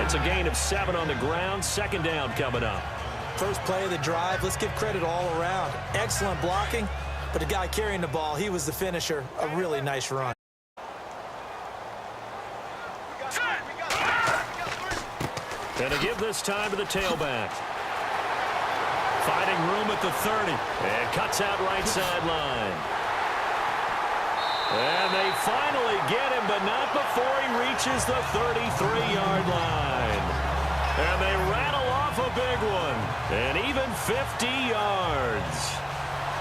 It's a gain of 7 on the ground. 2nd down coming up. First play of the drive, let's give credit all around. Excellent blocking, but the guy carrying the ball, he was the finisher. A really nice run. And to give this time to the tailback. Finding room at the 30. And cuts out right sideline. And they finally get him, but not before he reaches the 33-yard line. And they rattle off a big one. And even 50 yards.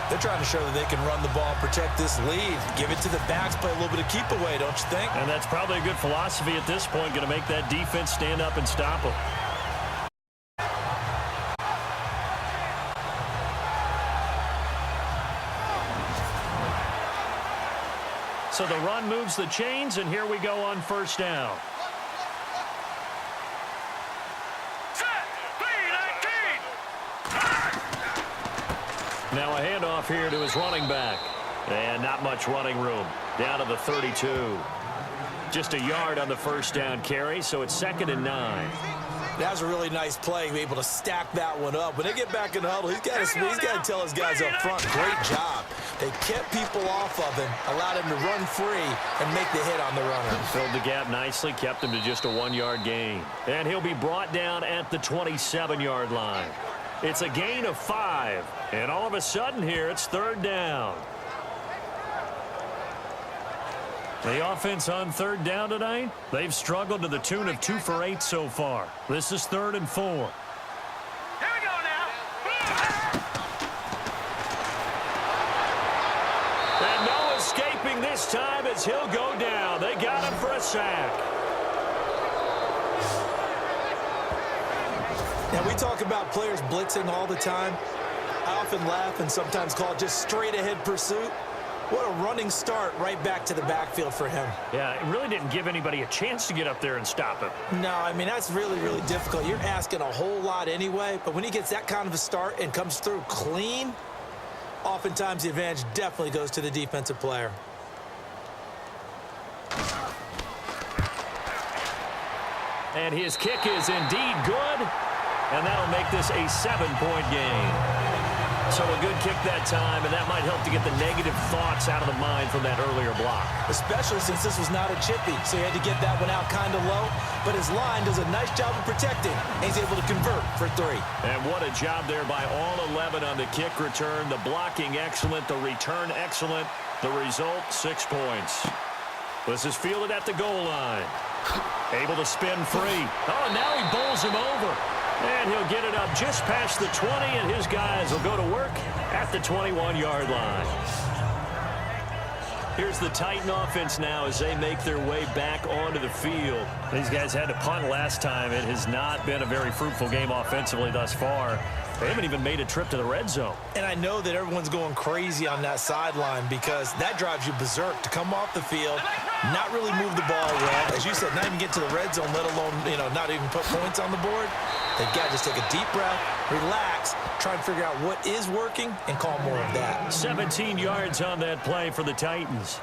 They're trying to show that they can run the ball, protect this lead. Give it to the backs, play a little bit of keep away, don't you think? And that's probably a good philosophy at this point, going to make that defense stand up and stop them. So the run moves the chains, and here we go on first down. Now a handoff here to his running back. And not much running room. Down to the 32. Just a yard on the first down carry, so it's 2nd and 9. That was a really nice play, able to stack that one up. When they get back in the huddle, he's got to tell his guys up front, great job. They kept people off of him, allowed him to run free and make the hit on the runner. Filled the gap nicely, kept him to just a 1-yard gain. And he'll be brought down at the 27-yard line. It's a gain of 5. And all of a sudden here, it's 3rd down. The offense on 3rd down tonight, they've struggled to the tune of 2 for 8 so far. This is 3rd and 4. Here we go now. And no escaping this time as he'll go down. They got him for a sack. Now, we talk about players blitzing all the time. I often laugh and sometimes call it just straight-ahead pursuit. What a running start right back to the backfield for him. Yeah, it really didn't give anybody a chance to get up there and stop him. No, I mean, that's really, really difficult. You're asking a whole lot anyway, but when he gets that kind of a start and comes through clean, oftentimes the advantage definitely goes to the defensive player. And his kick is indeed good, and that'll make this a 7-point game. So a good kick that time, and that might help to get the negative thoughts out of the mind from that earlier block. Especially since this was not a chippy, so he had to get that one out kind of low. But his line does a nice job of protecting, and he's able to convert for 3. And what a job there by all 11 on the kick return. The blocking excellent, the return excellent. The result, 6 points. This is fielded at the goal line. Able to spin free. Oh, and now he bowls him over. And he'll get it up just past the 20, and his guys will go to work at the 21-yard line. Here's the Titan offense now as they make their way back onto the field. These guys had to punt last time. It has not been a very fruitful game offensively thus far. They haven't even made a trip to the red zone. And I know that everyone's going crazy on that sideline because that drives you berserk to come off the field, not really move the ball well. As you said, not even get to the red zone, let alone, not even put points on the board. They've got to just take a deep breath, relax, try and figure out what is working, and call more of that. 17 yards on that play for the Titans.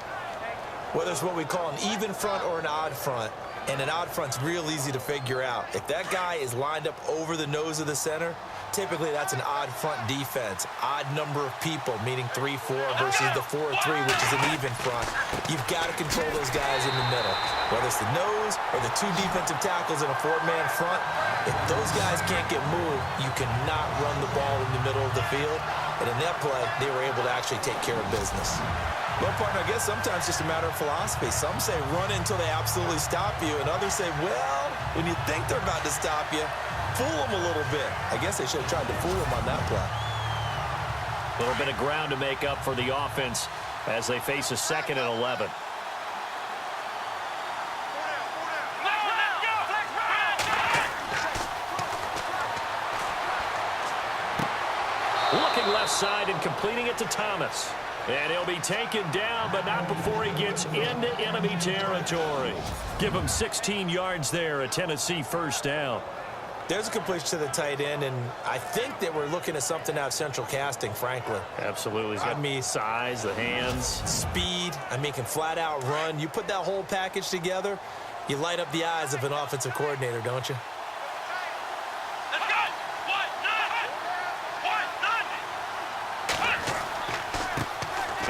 Whether it's what we call an even front or an odd front, and an odd front's real easy to figure out. If that guy is lined up over the nose of the center, typically that's an odd front defense. Odd number of people, meaning 3-4 versus the 4-3, which is an even front. You've got to control those guys in the middle. Whether it's the nose or the 2 defensive tackles in a 4-man front, if those guys can't get moved, you cannot run the ball in the middle of the field. And in that play, they were able to actually take care of business. Well, partner, I guess sometimes it's just a matter of philosophy. Some say run until they absolutely stop you, and others say, well, when you think they're about to stop you, fool them a little bit. I guess they should have tried to fool them on that play. A little bit of ground to make up for the offense as they face a 2nd and 11. Looking left side and completing it to Thomas. And he'll be taken down, but not before he gets into enemy territory. Give him 16 yards there, a Tennessee 1st down. There's a completion to the tight end, and I think that we're looking at something out of central casting, frankly. Absolutely. He's got size, the hands. Speed. Can flat out run. You put that whole package together, you light up the eyes of an offensive coordinator, don't you?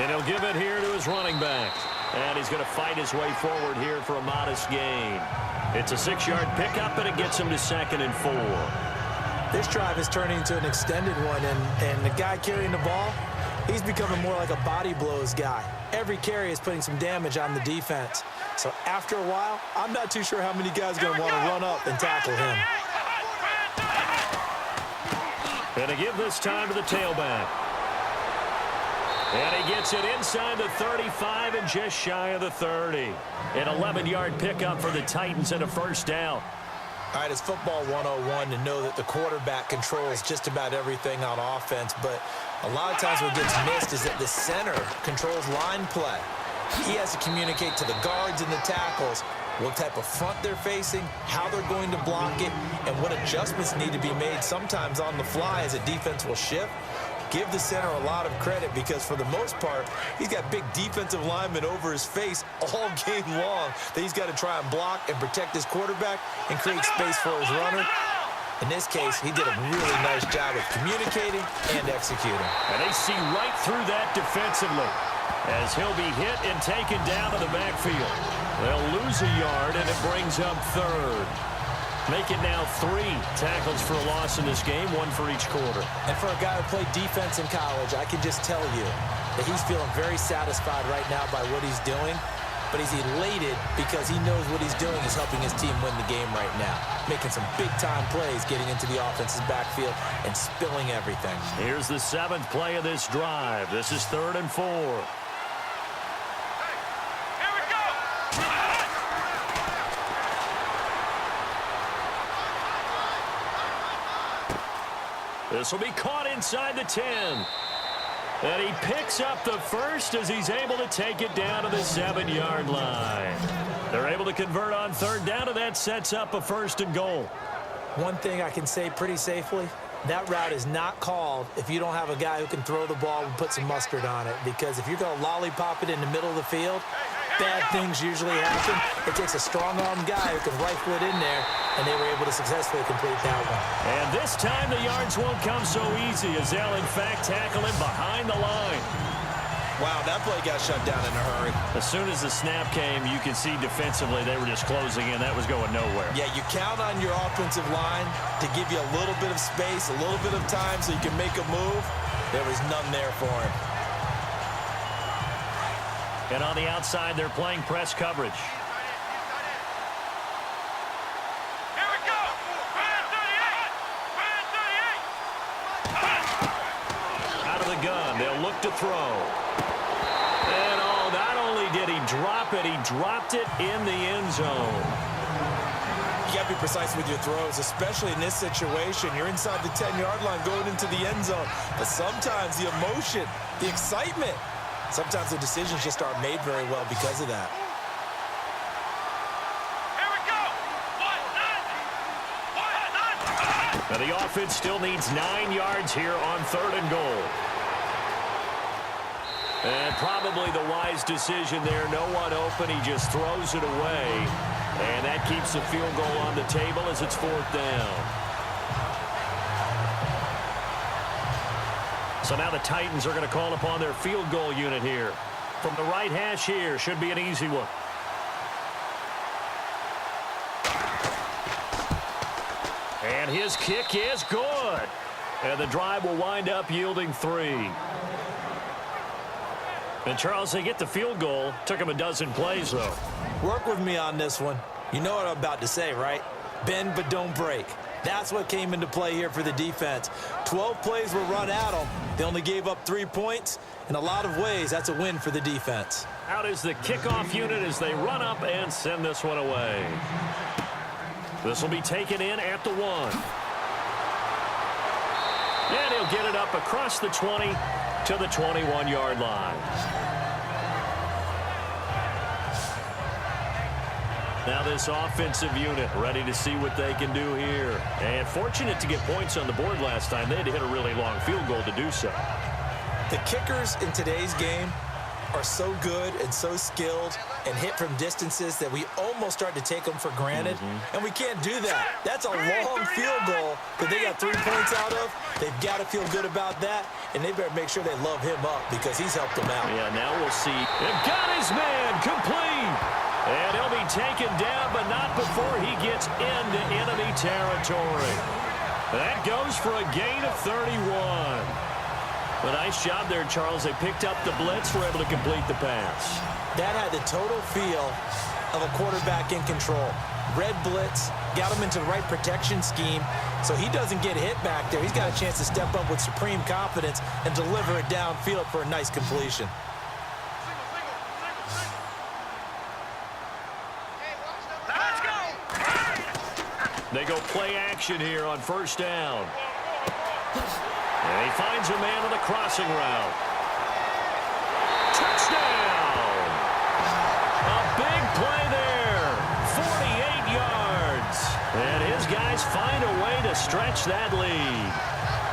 And he'll give it here to his running back. And he's going to fight his way forward here for a modest gain. It's a 6-yard pickup, and it gets him to 2nd and 4. This drive is turning into an extended one, and the guy carrying the ball, he's becoming more like a body blows guy. Every carry is putting some damage on the defense. So after a while, I'm not too sure how many guys are going to want to run up and tackle him. And to give this time to the tailback. And he gets it inside the 35 and just shy of the 30. An 11-yard pickup for the Titans and a 1st down. All right, it's football 101 to know that the quarterback controls just about everything on offense, but a lot of times what gets missed is that the center controls line play. He has to communicate to the guards and the tackles what type of front they're facing, how they're going to block it, and what adjustments need to be made sometimes on the fly as a defense will shift. Give the center a lot of credit because, for the most part, he's got big defensive linemen over his face all game long that he's got to try and block and protect his quarterback and create space for his runner. In this case, he did a really nice job of communicating and executing. And they see right through that defensively as he'll be hit and taken down to the backfield. They'll lose a yard, and it brings up third. Make it now 3 tackles for a loss in this game, 1 for each quarter. And for a guy who played defense in college, I can just tell you that he's feeling very satisfied right now by what he's doing. But he's elated because he knows what he's doing is helping his team win the game right now. Making some big-time plays, getting into the offense's backfield and spilling everything. Here's the 7th play of this drive. This is 3rd and 4. Here we go. This will be caught inside the 10. And he picks up the first as he's able to take it down to the 7-yard line. They're able to convert on 3rd down, and that sets up a 1st and goal. One thing I can say pretty safely, that route is not called if you don't have a guy who can throw the ball and put some mustard on it. Because if you're going to lollipop it in the middle of the field, bad things usually happen. It takes a strong-armed guy who can rifle it in there, and they were able to successfully complete that one. And this time the yards won't come so easy as they'll, in fact, tackle him behind the line. Wow, that play got shut down in a hurry. As soon as the snap came, you could see defensively they were just closing in. That was going nowhere. Yeah, you count on your offensive line to give you a little bit of space, a little bit of time so you can make a move. There was none there for him. And on the outside, they're playing press coverage. Here we go. Red 38. Red 38. Out of the gun, they'll look to throw. And oh, not only did he drop it, he dropped it in the end zone. You got to be precise with your throws, especially in this situation. You're inside the 10-yard line going into the end zone. But sometimes the emotion, the excitement, sometimes the decisions just aren't made very well because of that. Here we go. 1-9. 1-9. Now the offense still needs 9 yards here on 3rd and goal. And probably the wise decision there. No one open. He just throws it away. And that keeps the field goal on the table as it's 4th down. So now the Titans are going to call upon their field goal unit here. From the right hash here, should be an easy one. And his kick is good. And the drive will wind up yielding 3. And Charles, they get the field goal. Took him a dozen plays, though. Work with me on this one. You know what I'm about to say, right? Bend but don't break. That's what came into play here for the defense. 12 plays were run at them. They only gave up 3 points. In a lot of ways, that's a win for the defense. Out is the kickoff unit as they run up and send this one away. This will be taken in at the 1. And he'll get it up across the 20 to the 21-yard line. Now this offensive unit ready to see what they can do here. And fortunate to get points on the board last time. They had to hit a really long field goal to do so. The kickers in today's game are so good and so skilled and hit from distances that we almost start to take them for granted. And we can't do that. That's a long field goal that they got 3 points out of. They've got to feel good about that, and they better make sure they love him up because he's helped them out. Yeah, now we'll see. They've got his man complete. And he'll be taken down, but not before he gets into enemy territory. That goes for a gain of 31. A nice job there, Charles. They picked up the blitz, were able to complete the pass. That had the total feel of a quarterback in control. Red blitz, got him into the right protection scheme, so he doesn't get hit back there. He's got a chance to step up with supreme confidence and deliver it downfield for a nice completion. Let's go. They go play action here on 1st down. And he finds a man on the crossing route. Touchdown! A big play there. 48 yards. And his guys find a way to stretch that lead.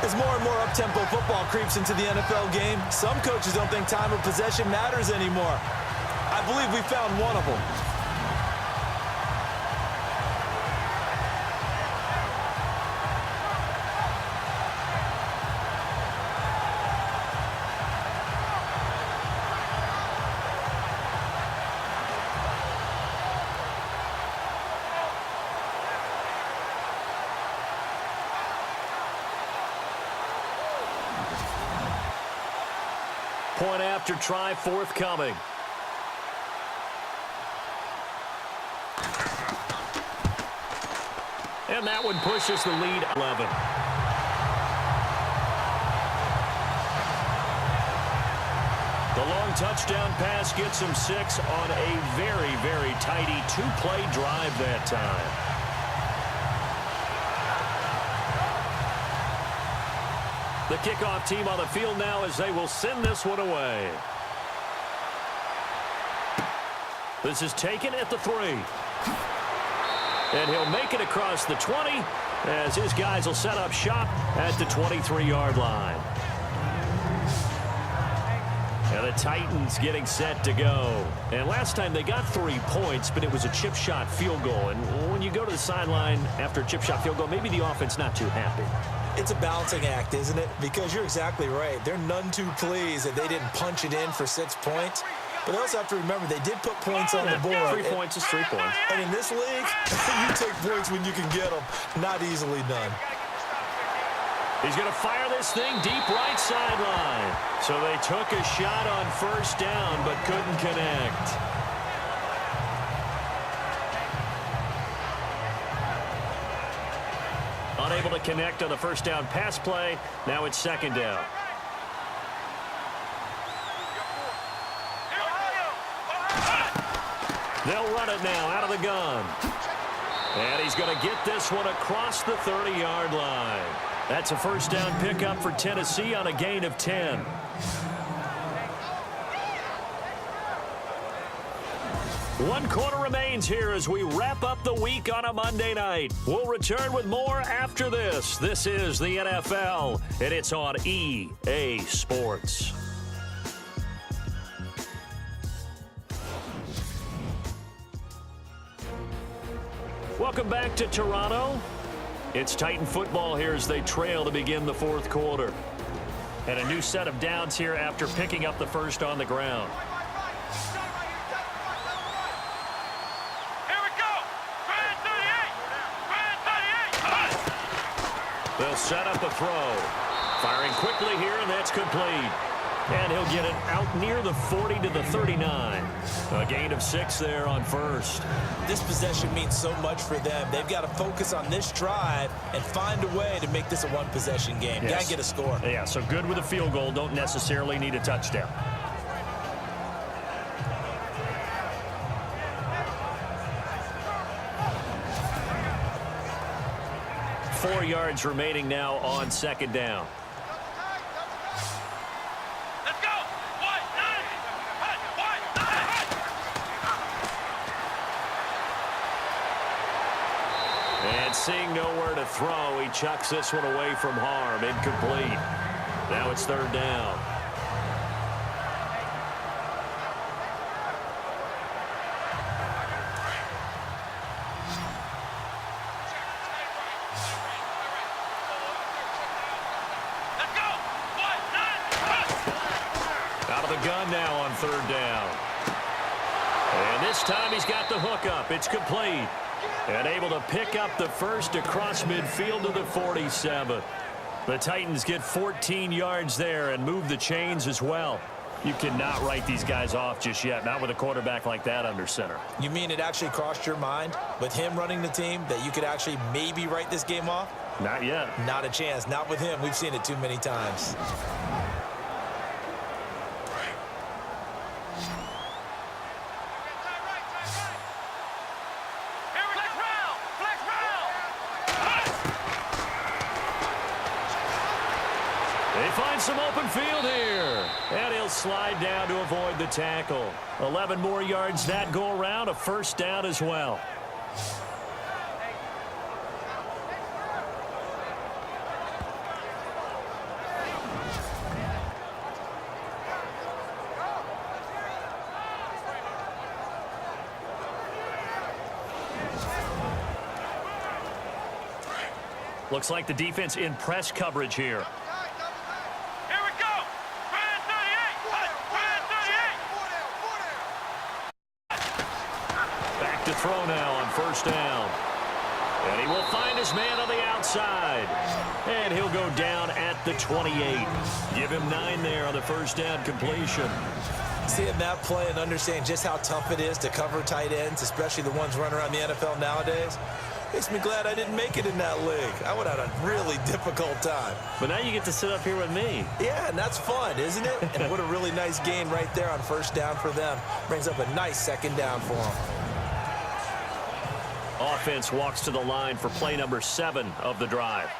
As more and more up-tempo football creeps into the NFL game, some coaches don't think time of possession matters anymore. I believe we found one of them. Point after try forthcoming. And that one pushes the lead 11. The long touchdown pass gets him 6 on a very, very tidy two-play drive that time. The kickoff team on the field now as they will send this one away. This is taken at the 3. And he'll make it across the 20 as his guys will set up shop at the 23-yard line. And the Titans getting set to go. And last time they got 3 points, but it was a chip shot field goal. And when you go to the sideline after a chip shot field goal, maybe the offense not too happy. It's a balancing act, isn't it? Because you're exactly right. They're none too pleased that they didn't punch it in for 6 points. But they also have to remember they did put points on the board. 3 points is 3 points. And in this league, you take points when you can get them. Not easily done. He's going to fire this thing deep right sideline. So they took a shot on first down but couldn't connect. Unable to connect on the first down pass play. Now it's second down. They'll run it now out of the gun. And he's going to get this one across the 30-yard line. That's a first down pickup for Tennessee on a gain of 10. One quarter remains here as we wrap up the week on a Monday night. We'll return with more after this. This is the NFL, and it's on EA Sports. Welcome back to Toronto. It's Titan football here as they trail to begin the fourth quarter. And a new set of downs here after picking up the first on the ground. Here we go. Grand 38. Grand 38. They'll set up a throw. Firing quickly here, and that's complete. And he'll get it out near the 40 to the 39. A gain of 6 there on first. This possession means so much for them. They've got to focus on this drive and find a way to make this a one-possession game. Yes. Got to get a score. Yeah, so good with a field goal. Don't necessarily need a touchdown. Four yards remaining now on second down. Let's go. One, nine. And seeing nowhere to throw, he chucks this one away from harm. Incomplete. Now it's third down. Let's go. One, nine. Out of the gun now on third down. And this time he's got the hook up. It's complete. And able to pick up the first across midfield to the 47. The Titans get 14 yards there and move the chains as well. You cannot write these guys off just yet, not with a quarterback like that under center. You mean it actually crossed your mind with him running the team that you could actually maybe write this game off? Not yet. Not a chance. Not with him. We've seen it too many times. They find some open field here. And he'll slide down to avoid the tackle. 11 more yards that go around. A first down as well. Looks like the defense in press coverage here. Here we go. Grand 38. Grand 38. Back to throw now on first down. And he will find his man on the outside. And he'll go down at the 28. Give him 9 there on the first down completion. Seeing that play and understanding just how tough it is to cover tight ends, especially the ones running around the NFL nowadays, makes me glad I didn't make it in that league. I would have had a really difficult time. But now you get to sit up here with me. Yeah, and that's fun, isn't it? And what a really nice gain right there on first down for them. Brings up a nice second down for them. Offense walks to the line for play number 7 of the drive.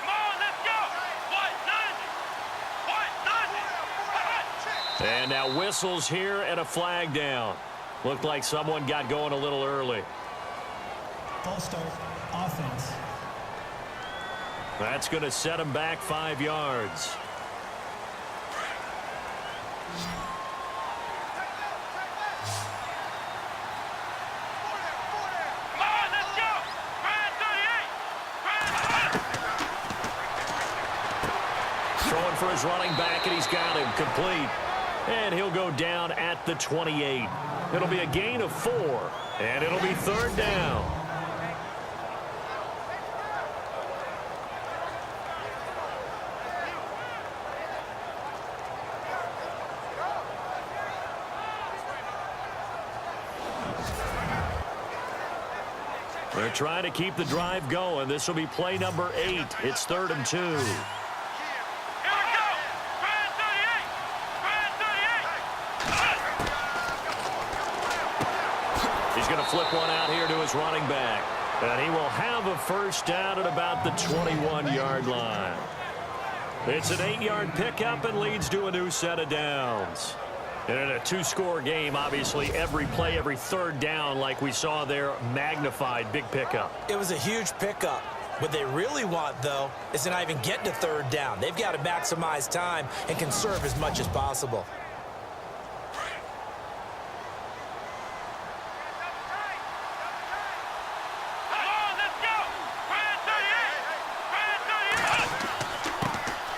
Come on, let's go. What? And now whistles here and a flag down. Looked like someone got going a little early. False start. Offense. That's going to set him back 5 yards. Come on, let's go. Brand 38. Throwing for his running back, and he's got him complete. And he'll go down at the 28. It'll be a gain of 4, and it'll be 3rd down. They're trying to keep the drive going. This will be play number 8. It's 3rd and 2. Here we go. Brand 38. Brand 38. He's going to flip one out here to his running back. And he will have a first down at about the 21-yard line. It's an 8-yard pickup and leads to a new set of downs. And in a 2-score game, obviously, every play, every 3rd down, like we saw there, magnified, big pickup. It was a huge pickup. What they really want, though, is to not even get to 3rd down. They've got to maximize time and conserve as much as possible. Come on, let's go. Brand 38. Brand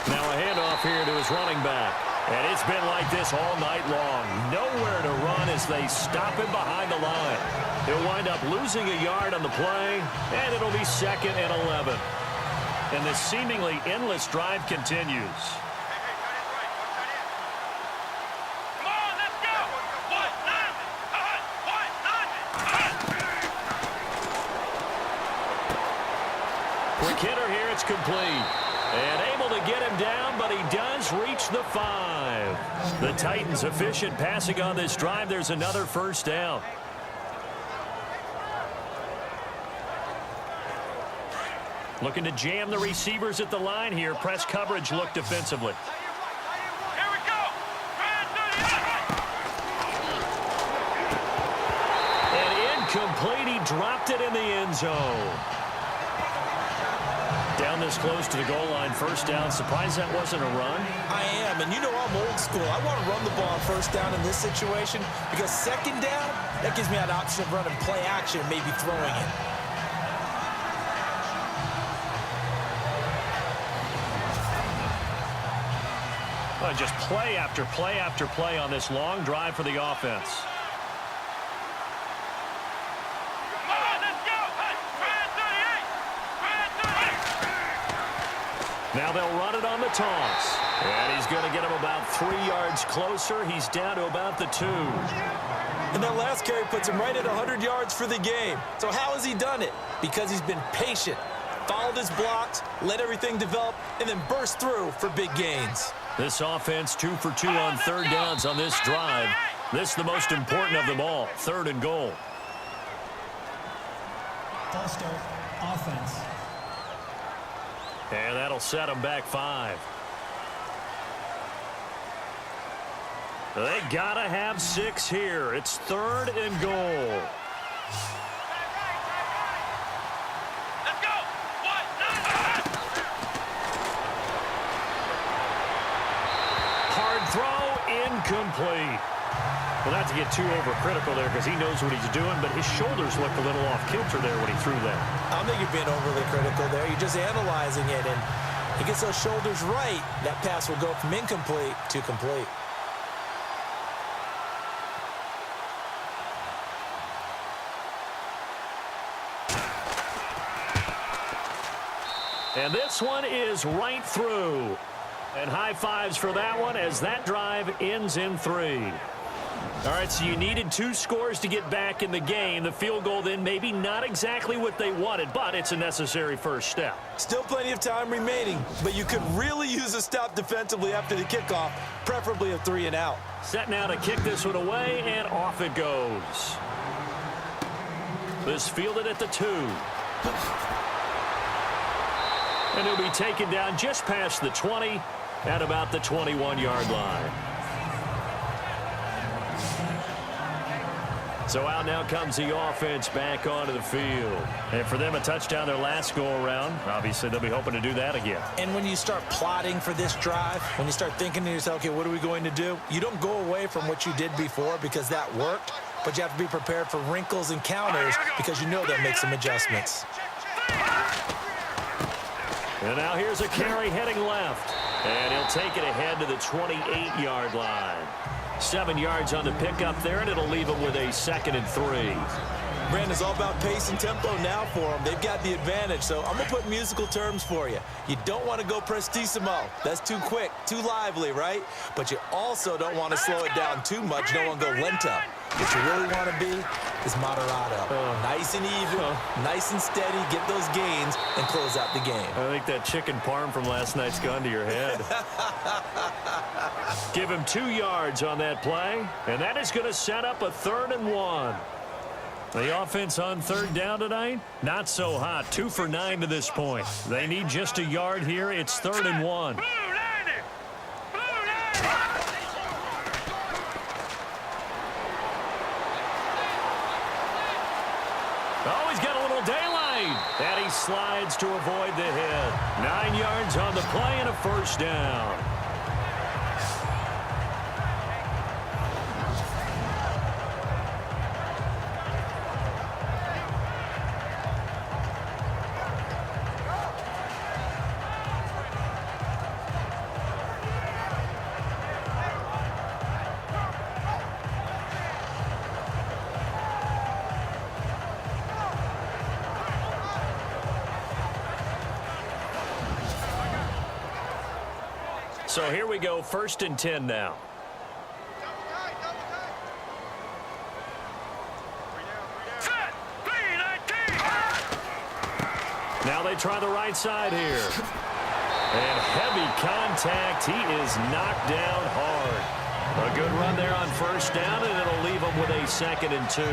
38. Now a handoff here to his running back. And it's been like this all night long. Nowhere to run as they stop him behind the line. He'll wind up losing a yard on the play, and it'll be 2nd and 11. And the seemingly endless drive continues. Come on, let's go. What? Quick hitter here, it's complete. And able to get him down, but he does reach the 5. The Titans efficient passing on this drive. There's another first down. Looking to jam the receivers at the line here. Press coverage look defensively. Here we go. Brand 38. And incomplete. He dropped it in the end zone. Down this close to the goal line, first down. Surprised that wasn't a run? I am, and you know I'm old school. I want to run the ball on first down in this situation because 2nd down, that gives me an option of running play action and maybe throwing it. Well, just play after play after play on this long drive for the offense. Come on, let's go. Brand 38. Brand 38. Now they'll run it on the toss. And he's going to get him about 3 yards closer. He's down to about the 2. And that last carry puts him right at 100 yards for the game. So how has he done it? Because he's been patient, followed his blocks, let everything develop, and then burst through for big gains. This offense 2 for 2 on 3rd downs on this drive. This is the most important of them all, 3rd and goal. False start. Offense. And that'll set them back 5. They gotta have 6 here. It's 3rd and goal. Let's go. What? Hard throw, incomplete. Well, not to get too overcritical there because he knows what he's doing, but his shoulders looked a little off kilter there when he threw that. I don't think you're being overly critical there. You're just analyzing it, and he gets those shoulders right. That pass will go from incomplete to complete. And this one is right through. And high fives for that one as that drive ends in 3. All right, so you needed 2 scores to get back in the game. The field goal then maybe not exactly what they wanted, but it's a necessary first step. Still plenty of time remaining, but you could really use a stop defensively after the kickoff, preferably a 3 and out. Set now to kick this one away, and off it goes. This fielded at the 2. And he'll be taken down just past the 20 at about the 21-yard line. So out now comes the offense back onto the field. And for them, a touchdown their last go-around. Obviously, they'll be hoping to do that again. And when you start plotting for this drive, when you start thinking to yourself, okay, what are we going to do? You don't go away from what you did before because that worked, but you have to be prepared for wrinkles and counters because you know they'll make some adjustments. And now here's a carry heading left. And he'll take it ahead to the 28-yard line. 7 yards on the pickup there, and it'll leave him with a 2nd and 3. Brandon, it's all about pace and tempo now for them. They've got the advantage, so I'm going to put musical terms for you. You don't want to go prestissimo. That's too quick, too lively, right? But you also don't want to slow it down too much. You don't want to go lento. What you really want to be is moderato. Nice and even, nice and steady, get those gains, and close out the game. I think that chicken parm from last night's gone to your head. Give him 2 yards on that play, and that is going to set up a 3rd and 1. The offense on 3rd down tonight, not so hot. 2 for 9 to this point. They need just a yard here. It's 3rd and 1. Oh, he's got a little daylight. And he slides to avoid the hit. 9 yards on the play and a 1st down. So here we go, 1st and 10 now. Now they try the right side here. And heavy contact. He is knocked down hard. A good run there on 1st down, and it'll leave him with a 2nd and 2.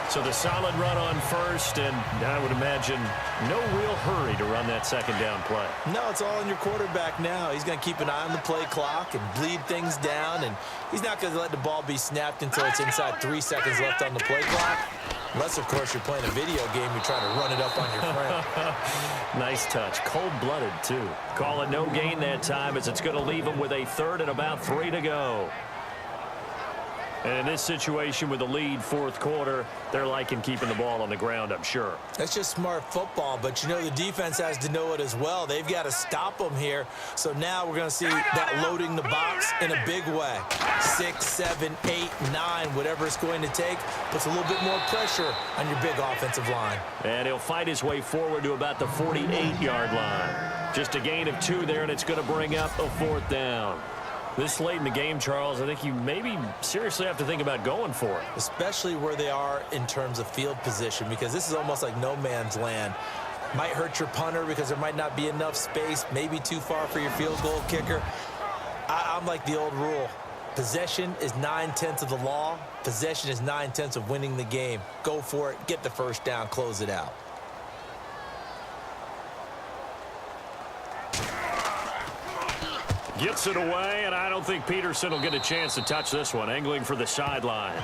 So the solid run on 1st, and I would imagine no real hurry to run that 2nd down play. No, it's all on your quarterback now. He's going to keep an eye on the play clock and bleed things down, and he's not going to let the ball be snapped until it's inside 3 seconds left on the play clock. Unless, of course, you're playing a video game, you try to run it up on your friend. Nice touch. Cold-blooded, too. Call it no gain that time as it's going to leave him with a 3rd and about 3 to go. And in this situation with the lead 4th quarter, they're liking keeping the ball on the ground, I'm sure. That's just smart football, but you know the defense has to know it as well. They've got to stop them here. So now we're going to see that loading the box in a big way. 6, 7, 8, 9, whatever it's going to take, puts a little bit more pressure on your big offensive line. And he'll fight his way forward to about the 48-yard line. Just a gain of 2 there, and it's going to bring up a 4th down. This late in the game, Charles, I think you maybe seriously have to think about going for it. Especially where they are in terms of field position, because this is almost like no man's land. Might hurt your punter because there might not be enough space, maybe too far for your field goal kicker. I'm like the old rule. Possession is 9/10 of the law. Possession is 9/10 of winning the game. Go for it, get the 1st down, close it out. Gets it away, and I don't think Peterson will get a chance to touch this one. Angling for the sideline.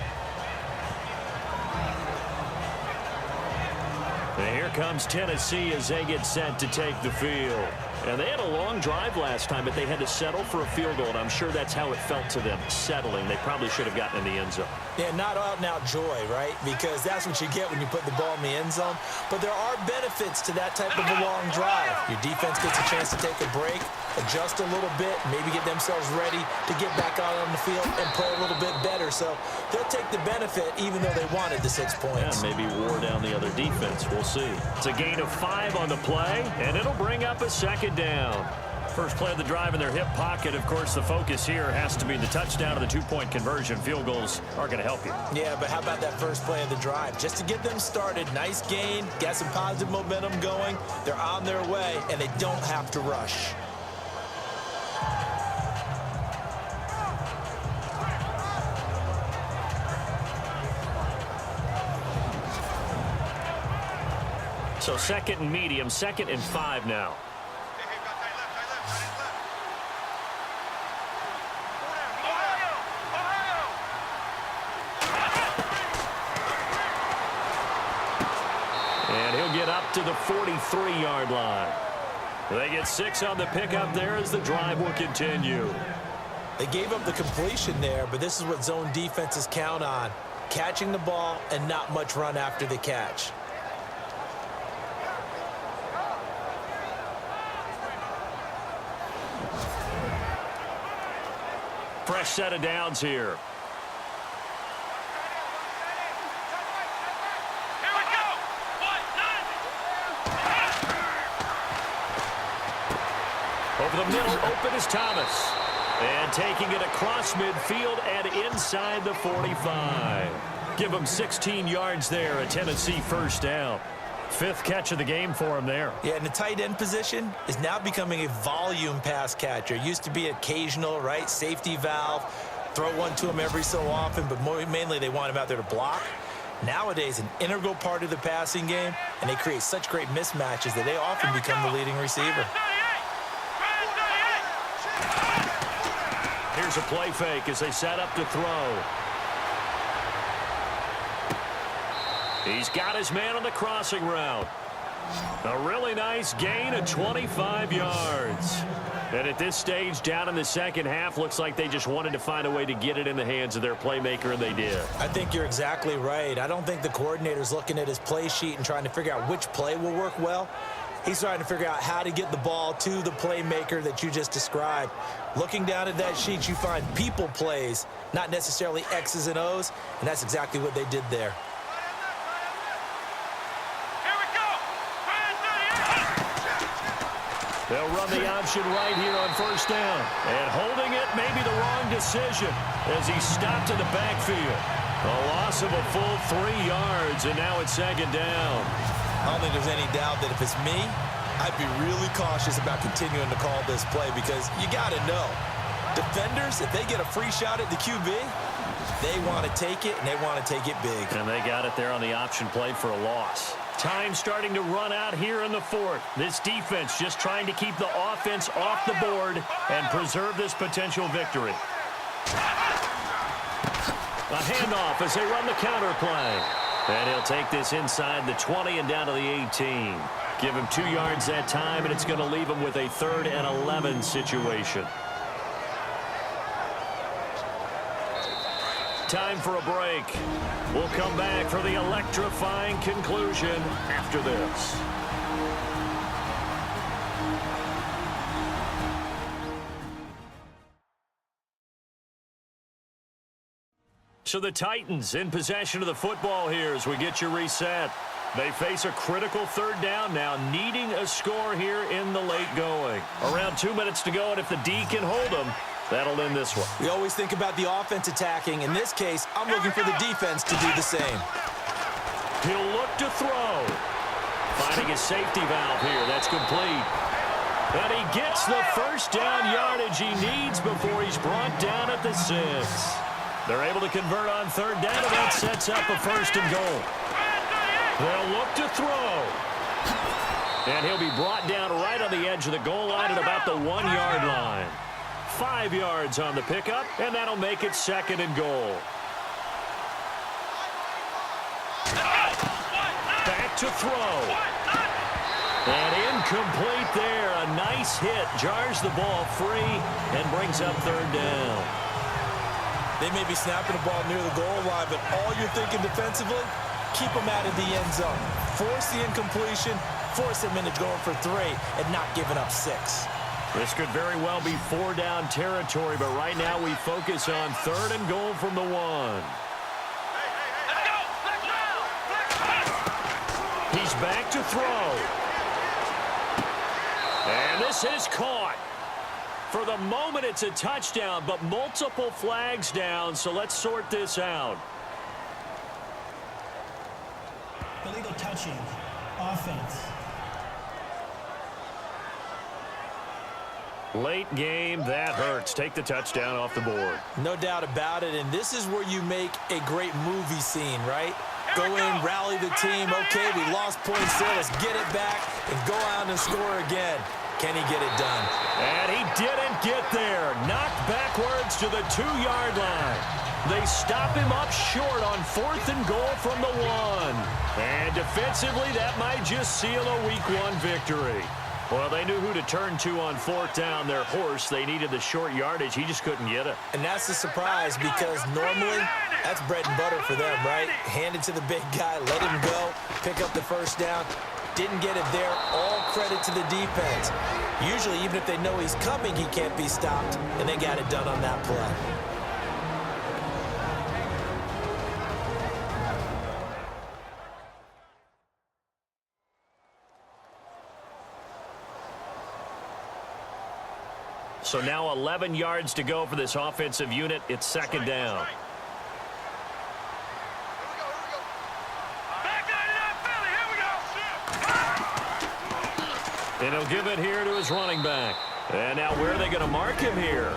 And here comes Tennessee as they get set to take the field. And they had a long drive last time, but they had to settle for a field goal, and I'm sure that's how it felt to them, settling. They probably should have gotten in the end zone. Yeah, not out-and-out joy, right? Because that's what you get when you put the ball in the end zone. But there are benefits to that type of a long drive. Your defense gets a chance to take a break, adjust a little bit, maybe get themselves ready to get back out on the field and play a little bit better. So they'll take the benefit even though they wanted the 6 points. Yeah, maybe wore down the other defense. We'll see. It's a gain of 5 on the play, and it'll bring up a second down. First play of the drive in their hip pocket. Of course, the focus here has to be the touchdown or the two-point conversion. Field goals are going to help you. Yeah, but how about that first play of the drive? Just to get them started, nice gain, got some positive momentum going. They're on their way, and they don't have to rush. So second and medium, 2nd and 5 now. And he'll get up to the 43-yard line. They get 6 on the pickup there as the drive will continue. They gave up the completion there, but this is what zone defenses count on. Catching the ball and not much run after the catch. Fresh set of downs here. Here we go. 1, 9. Over the middle, open is Thomas. And taking it across midfield and inside the 45. Give him 16 yards there, a Tennessee first down. 5th catch of the game for him there. Yeah, and the tight end position is now becoming a volume pass catcher. Used to be occasional, right? Safety valve. Throw one to him every so often, but mainly they want him out there to block. Nowadays, an integral part of the passing game, and they create such great mismatches that they often become the leading receiver. Here's a play fake as they set up to throw. He's got his man on the crossing route. A really nice gain of 25 yards. And at this stage, down in the second half, looks like they just wanted to find a way to get it in the hands of their playmaker, and they did. I think you're exactly right. I don't think the coordinator's looking at his play sheet and trying to figure out which play will work well. He's trying to figure out how to get the ball to the playmaker that you just described. Looking down at that sheet, you find people plays, not necessarily X's and O's, and that's exactly what they did there. They'll run the option right here on first down. And holding it may be the wrong decision as he stopped in the backfield. A loss of a full 3 yards, and now it's second down. I don't think there's any doubt that if it's me, I'd be really cautious about continuing to call this play because you got to know. Defenders, if they get a free shot at the QB, they want to take it, and they want to take it big. And they got it there on the option play for a loss. Time starting to run out here in the 4th. This defense just trying to keep the offense off the board and preserve this potential victory. A handoff as they run the counter play. And he'll take this inside the 20 and down to the 18. Give him 2 yards that time, and it's going to leave him with a 3rd and 11 situation. Time for a break. We'll come back for the electrifying conclusion after this. So the Titans in possession of the football here as we get you reset. They face a critical 3rd down now, needing a score here in the late going. Around 2 minutes to go, and if the D can hold them, that'll end this one. We always think about the offense attacking. In this case, I'm looking for the defense to do the same. He'll look to throw. Finding a safety valve here. That's complete. And he gets the first down yardage he needs before he's brought down at the 6. They're able to convert on 3rd down, and that sets up a 1st and goal. They'll look to throw. And he'll be brought down right on the edge of the goal line at about the 1-yard line. 5 yards on the pickup, and that'll make it 2nd and goal. Back to throw. And incomplete there. A nice base hit jars the ball free and brings up third down. They may be snapping the ball near the goal line, but all you're thinking defensively, keep them out of the end zone. Force the incompletion, force them into going for 3, and not giving up 6. This could very well be 4-down territory, but right now we focus on third and goal from the 1. He's back to throw. And this is caught. For the moment, it's a touchdown, but multiple flags down, so let's sort this out. Illegal touching. Offense. Late game, that hurts. Take the touchdown off the board. No doubt about it, and this is where you make a great movie scene, right? Go in, rally the team. Okay, we lost points there. Let's get it back and go out and score again. Can he get it done? And he didn't get there. Knocked backwards to the 2-yard line. They stop him up short on 4th and goal from the 1. And defensively, that might just seal a Week 1 victory. Well, they knew who to turn to on 4th down. Their horse, they needed the short yardage. He just couldn't get it. And that's a surprise because normally that's bread and butter for them, right? Hand it to the big guy, let him go, pick up the first down. Didn't get it there. All credit to the defense. Usually, even if they know he's coming, he can't be stopped, and they got it done on that play. So now 11 yards to go for this offensive unit. It's 2nd down. And he'll give it here to his running back. And now where are they going to mark him here?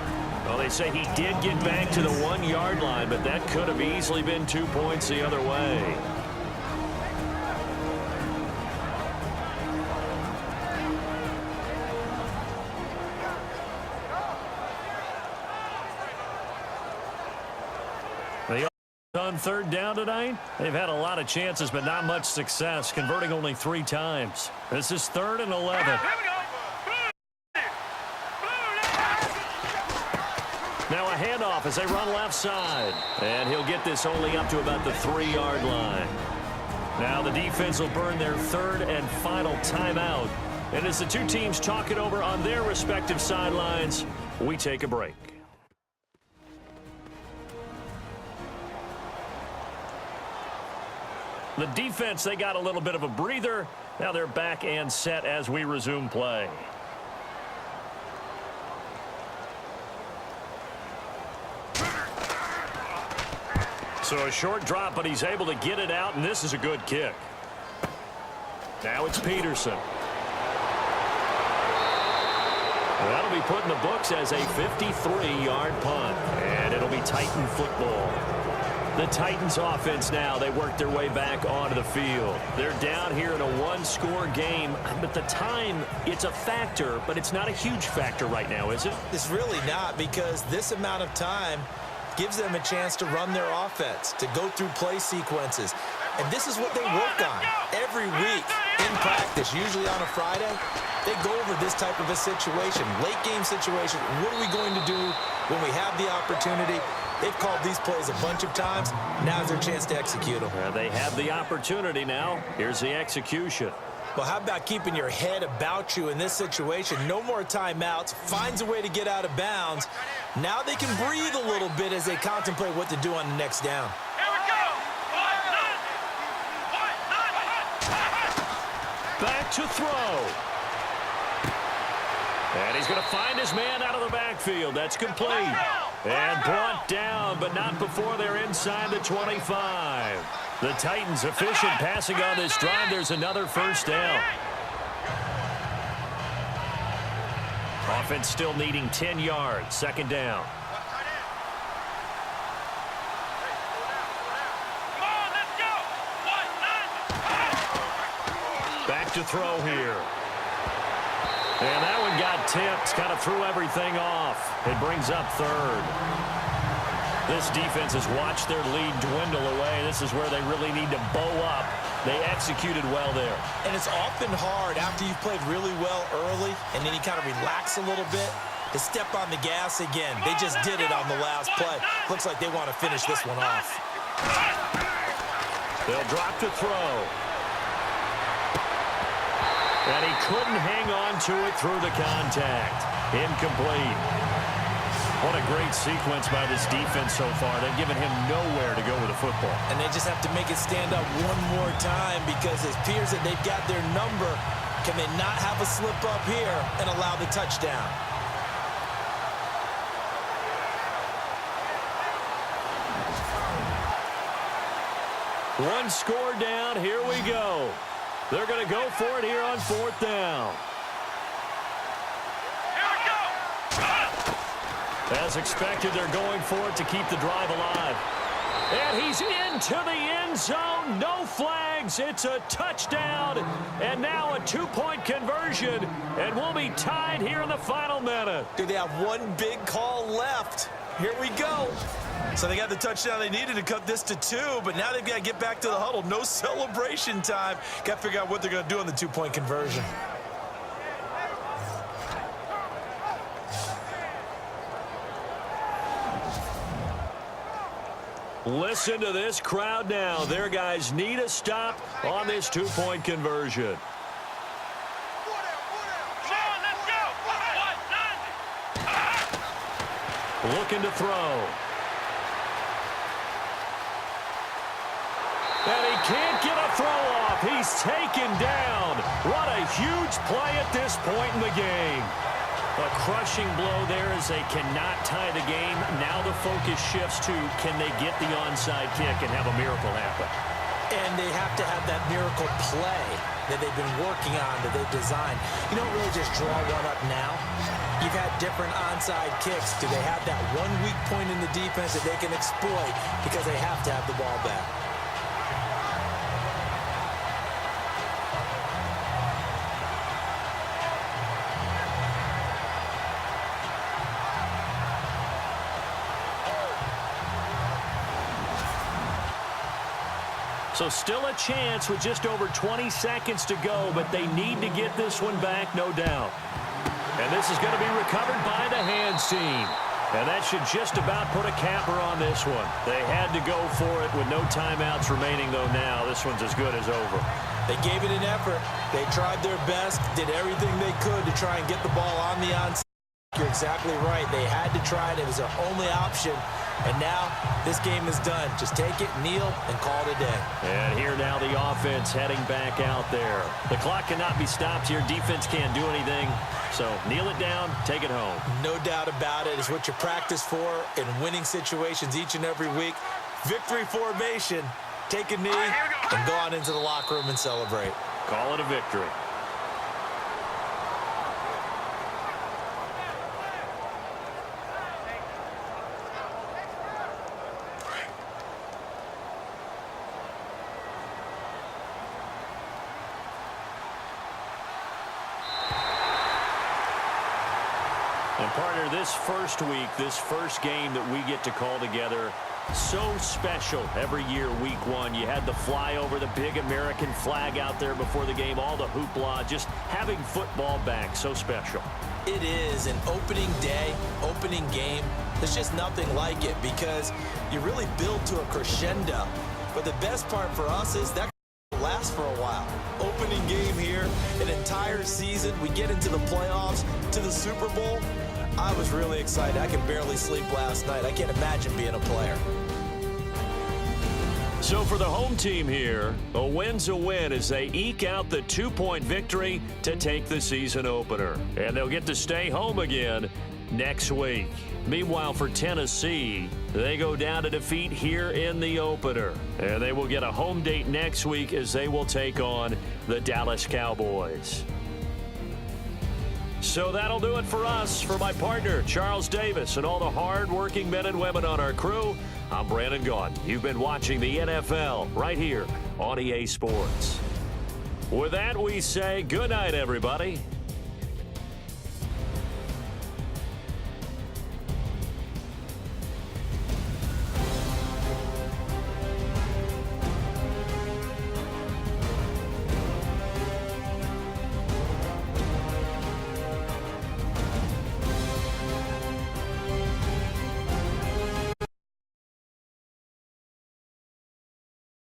Well, they say he did get back to the 1-yard line, but that could have easily been 2 points the other way. They on 3rd down tonight. They've had a lot of chances, but not much success, converting only 3 times. This is 3rd and 11. Now a handoff as they run left side. And he'll get this only up to about the 3-yard line. Now the defense will burn their 3rd and final timeout. And as the two teams talk it over on their respective sidelines, we take a break. The defense, they got a little bit of a breather. Now they're back and set as we resume play. So a short drop, but he's able to get it out, and this is a good kick. Now it's Peterson. That'll be put in the books as a 53-yard punt, and it'll be Titan football. The Titans offense now, they work their way back onto the field. They're down here in a 1-score game, but the time, it's a factor, but it's not a huge factor right now, is it? It's really not, because this amount of time gives them a chance to run their offense, to go through play sequences. And this is what they work on every week in practice, usually on a Friday. They go over this type of a situation, late game situation. What are we going to do when we have the opportunity? They've called these plays a bunch of times. Now's their chance to execute them. They have the opportunity now. Here's the execution. Well, how about keeping your head about you in this situation? No more timeouts. Finds a way to get out of bounds. Now they can breathe a little bit as they contemplate what to do on the next down. Back to throw. And he's going to find his man out of the backfield. That's complete. And brought down, but not before they're inside the 25. The Titans efficient passing on this drive. There's another first down. Offense still needing 10 yards. 2nd down. Back to throw here. And that one got tipped, kind of threw everything off. It brings up 3rd. This defense has watched their lead dwindle away. This is where they really need to bow up. They executed well there. And it's often hard after you've played really well early and then you kind of relax a little bit to step on the gas again. They just did it on the last play. Looks like they want to finish this one off. They'll drop to throw. And he couldn't hang on to it through the contact. Incomplete. What a great sequence by this defense so far. They've given him nowhere to go with the football. And they just have to make it stand up one more time because it appears that they've got their number. Can they not have a slip up here and allow the touchdown? One score down. Here we go. They're going to go for it here on 4th down. As expected, they're going for it to keep the drive alive. And he's into the end zone. No flags. It's a touchdown. And now a 2-point conversion. And we'll be tied here in the final minute. Do they have one big call left? Here we go. So they got the touchdown they needed to cut this to 2, but now they've got to get back to the huddle. No celebration time. Got to figure out what they're going to do on the 2-point conversion. Listen to this crowd now. Their guys need a stop on this 2-point conversion. Looking to throw. And he can't get a throw off. He's taken down. What a huge play at this point in the game. A crushing blow there as they cannot tie the game. Now the focus shifts to can they get the onside kick and have a miracle happen. And they have to have that miracle play that they've been working on, that they've designed. You don't really just draw one up now. You've had different onside kicks. Do they have that one weak point in the defense that they can exploit because they have to have the ball back? So still a chance with just over 20 seconds to go, but they need to get this one back, no doubt. And this is going to be recovered by the hands team. And that should just about put a capper on this one. They had to go for it with no timeouts remaining, though now. This one's as good as over. They gave it an effort. They tried their best, did everything they could to try and get the ball on the onside. You're exactly right. They had to try it. It was their only option. And now this game is done. Just take it, kneel, and call it a day. And here now the offense heading back out there. The clock cannot be stopped here. Defense can't do anything. So kneel it down, take it home. No doubt about it. It's what you practice for in winning situations each and every week. Victory formation. Take a knee and go on into the locker room and celebrate. Call it a victory. And partner, this first week, this first game that we get to call together, so special every year, week 1. You had the flyover, the big American flag out there before the game, all the hoopla, just having football back, so special. It is an opening day, opening game. There's just nothing like it because you really build to a crescendo. But the best part for us is that lasts for a while. Opening game here, an entire season. We get into the playoffs, to the Super Bowl. I was really excited. I could barely sleep last night. I can't imagine being a player. So for the home team here, a win's a win as they eke out the 2-point victory to take the season opener. And they'll get to stay home again next week. Meanwhile, for Tennessee, they go down to defeat here in the opener. And they will get a home date next week as they will take on the Dallas Cowboys. So that'll do it for us. For my partner, Charles Davis, and all the hard-working men and women on our crew, I'm Brandon Gaudin. You've been watching the NFL right here on EA Sports. With that, we say good night, everybody.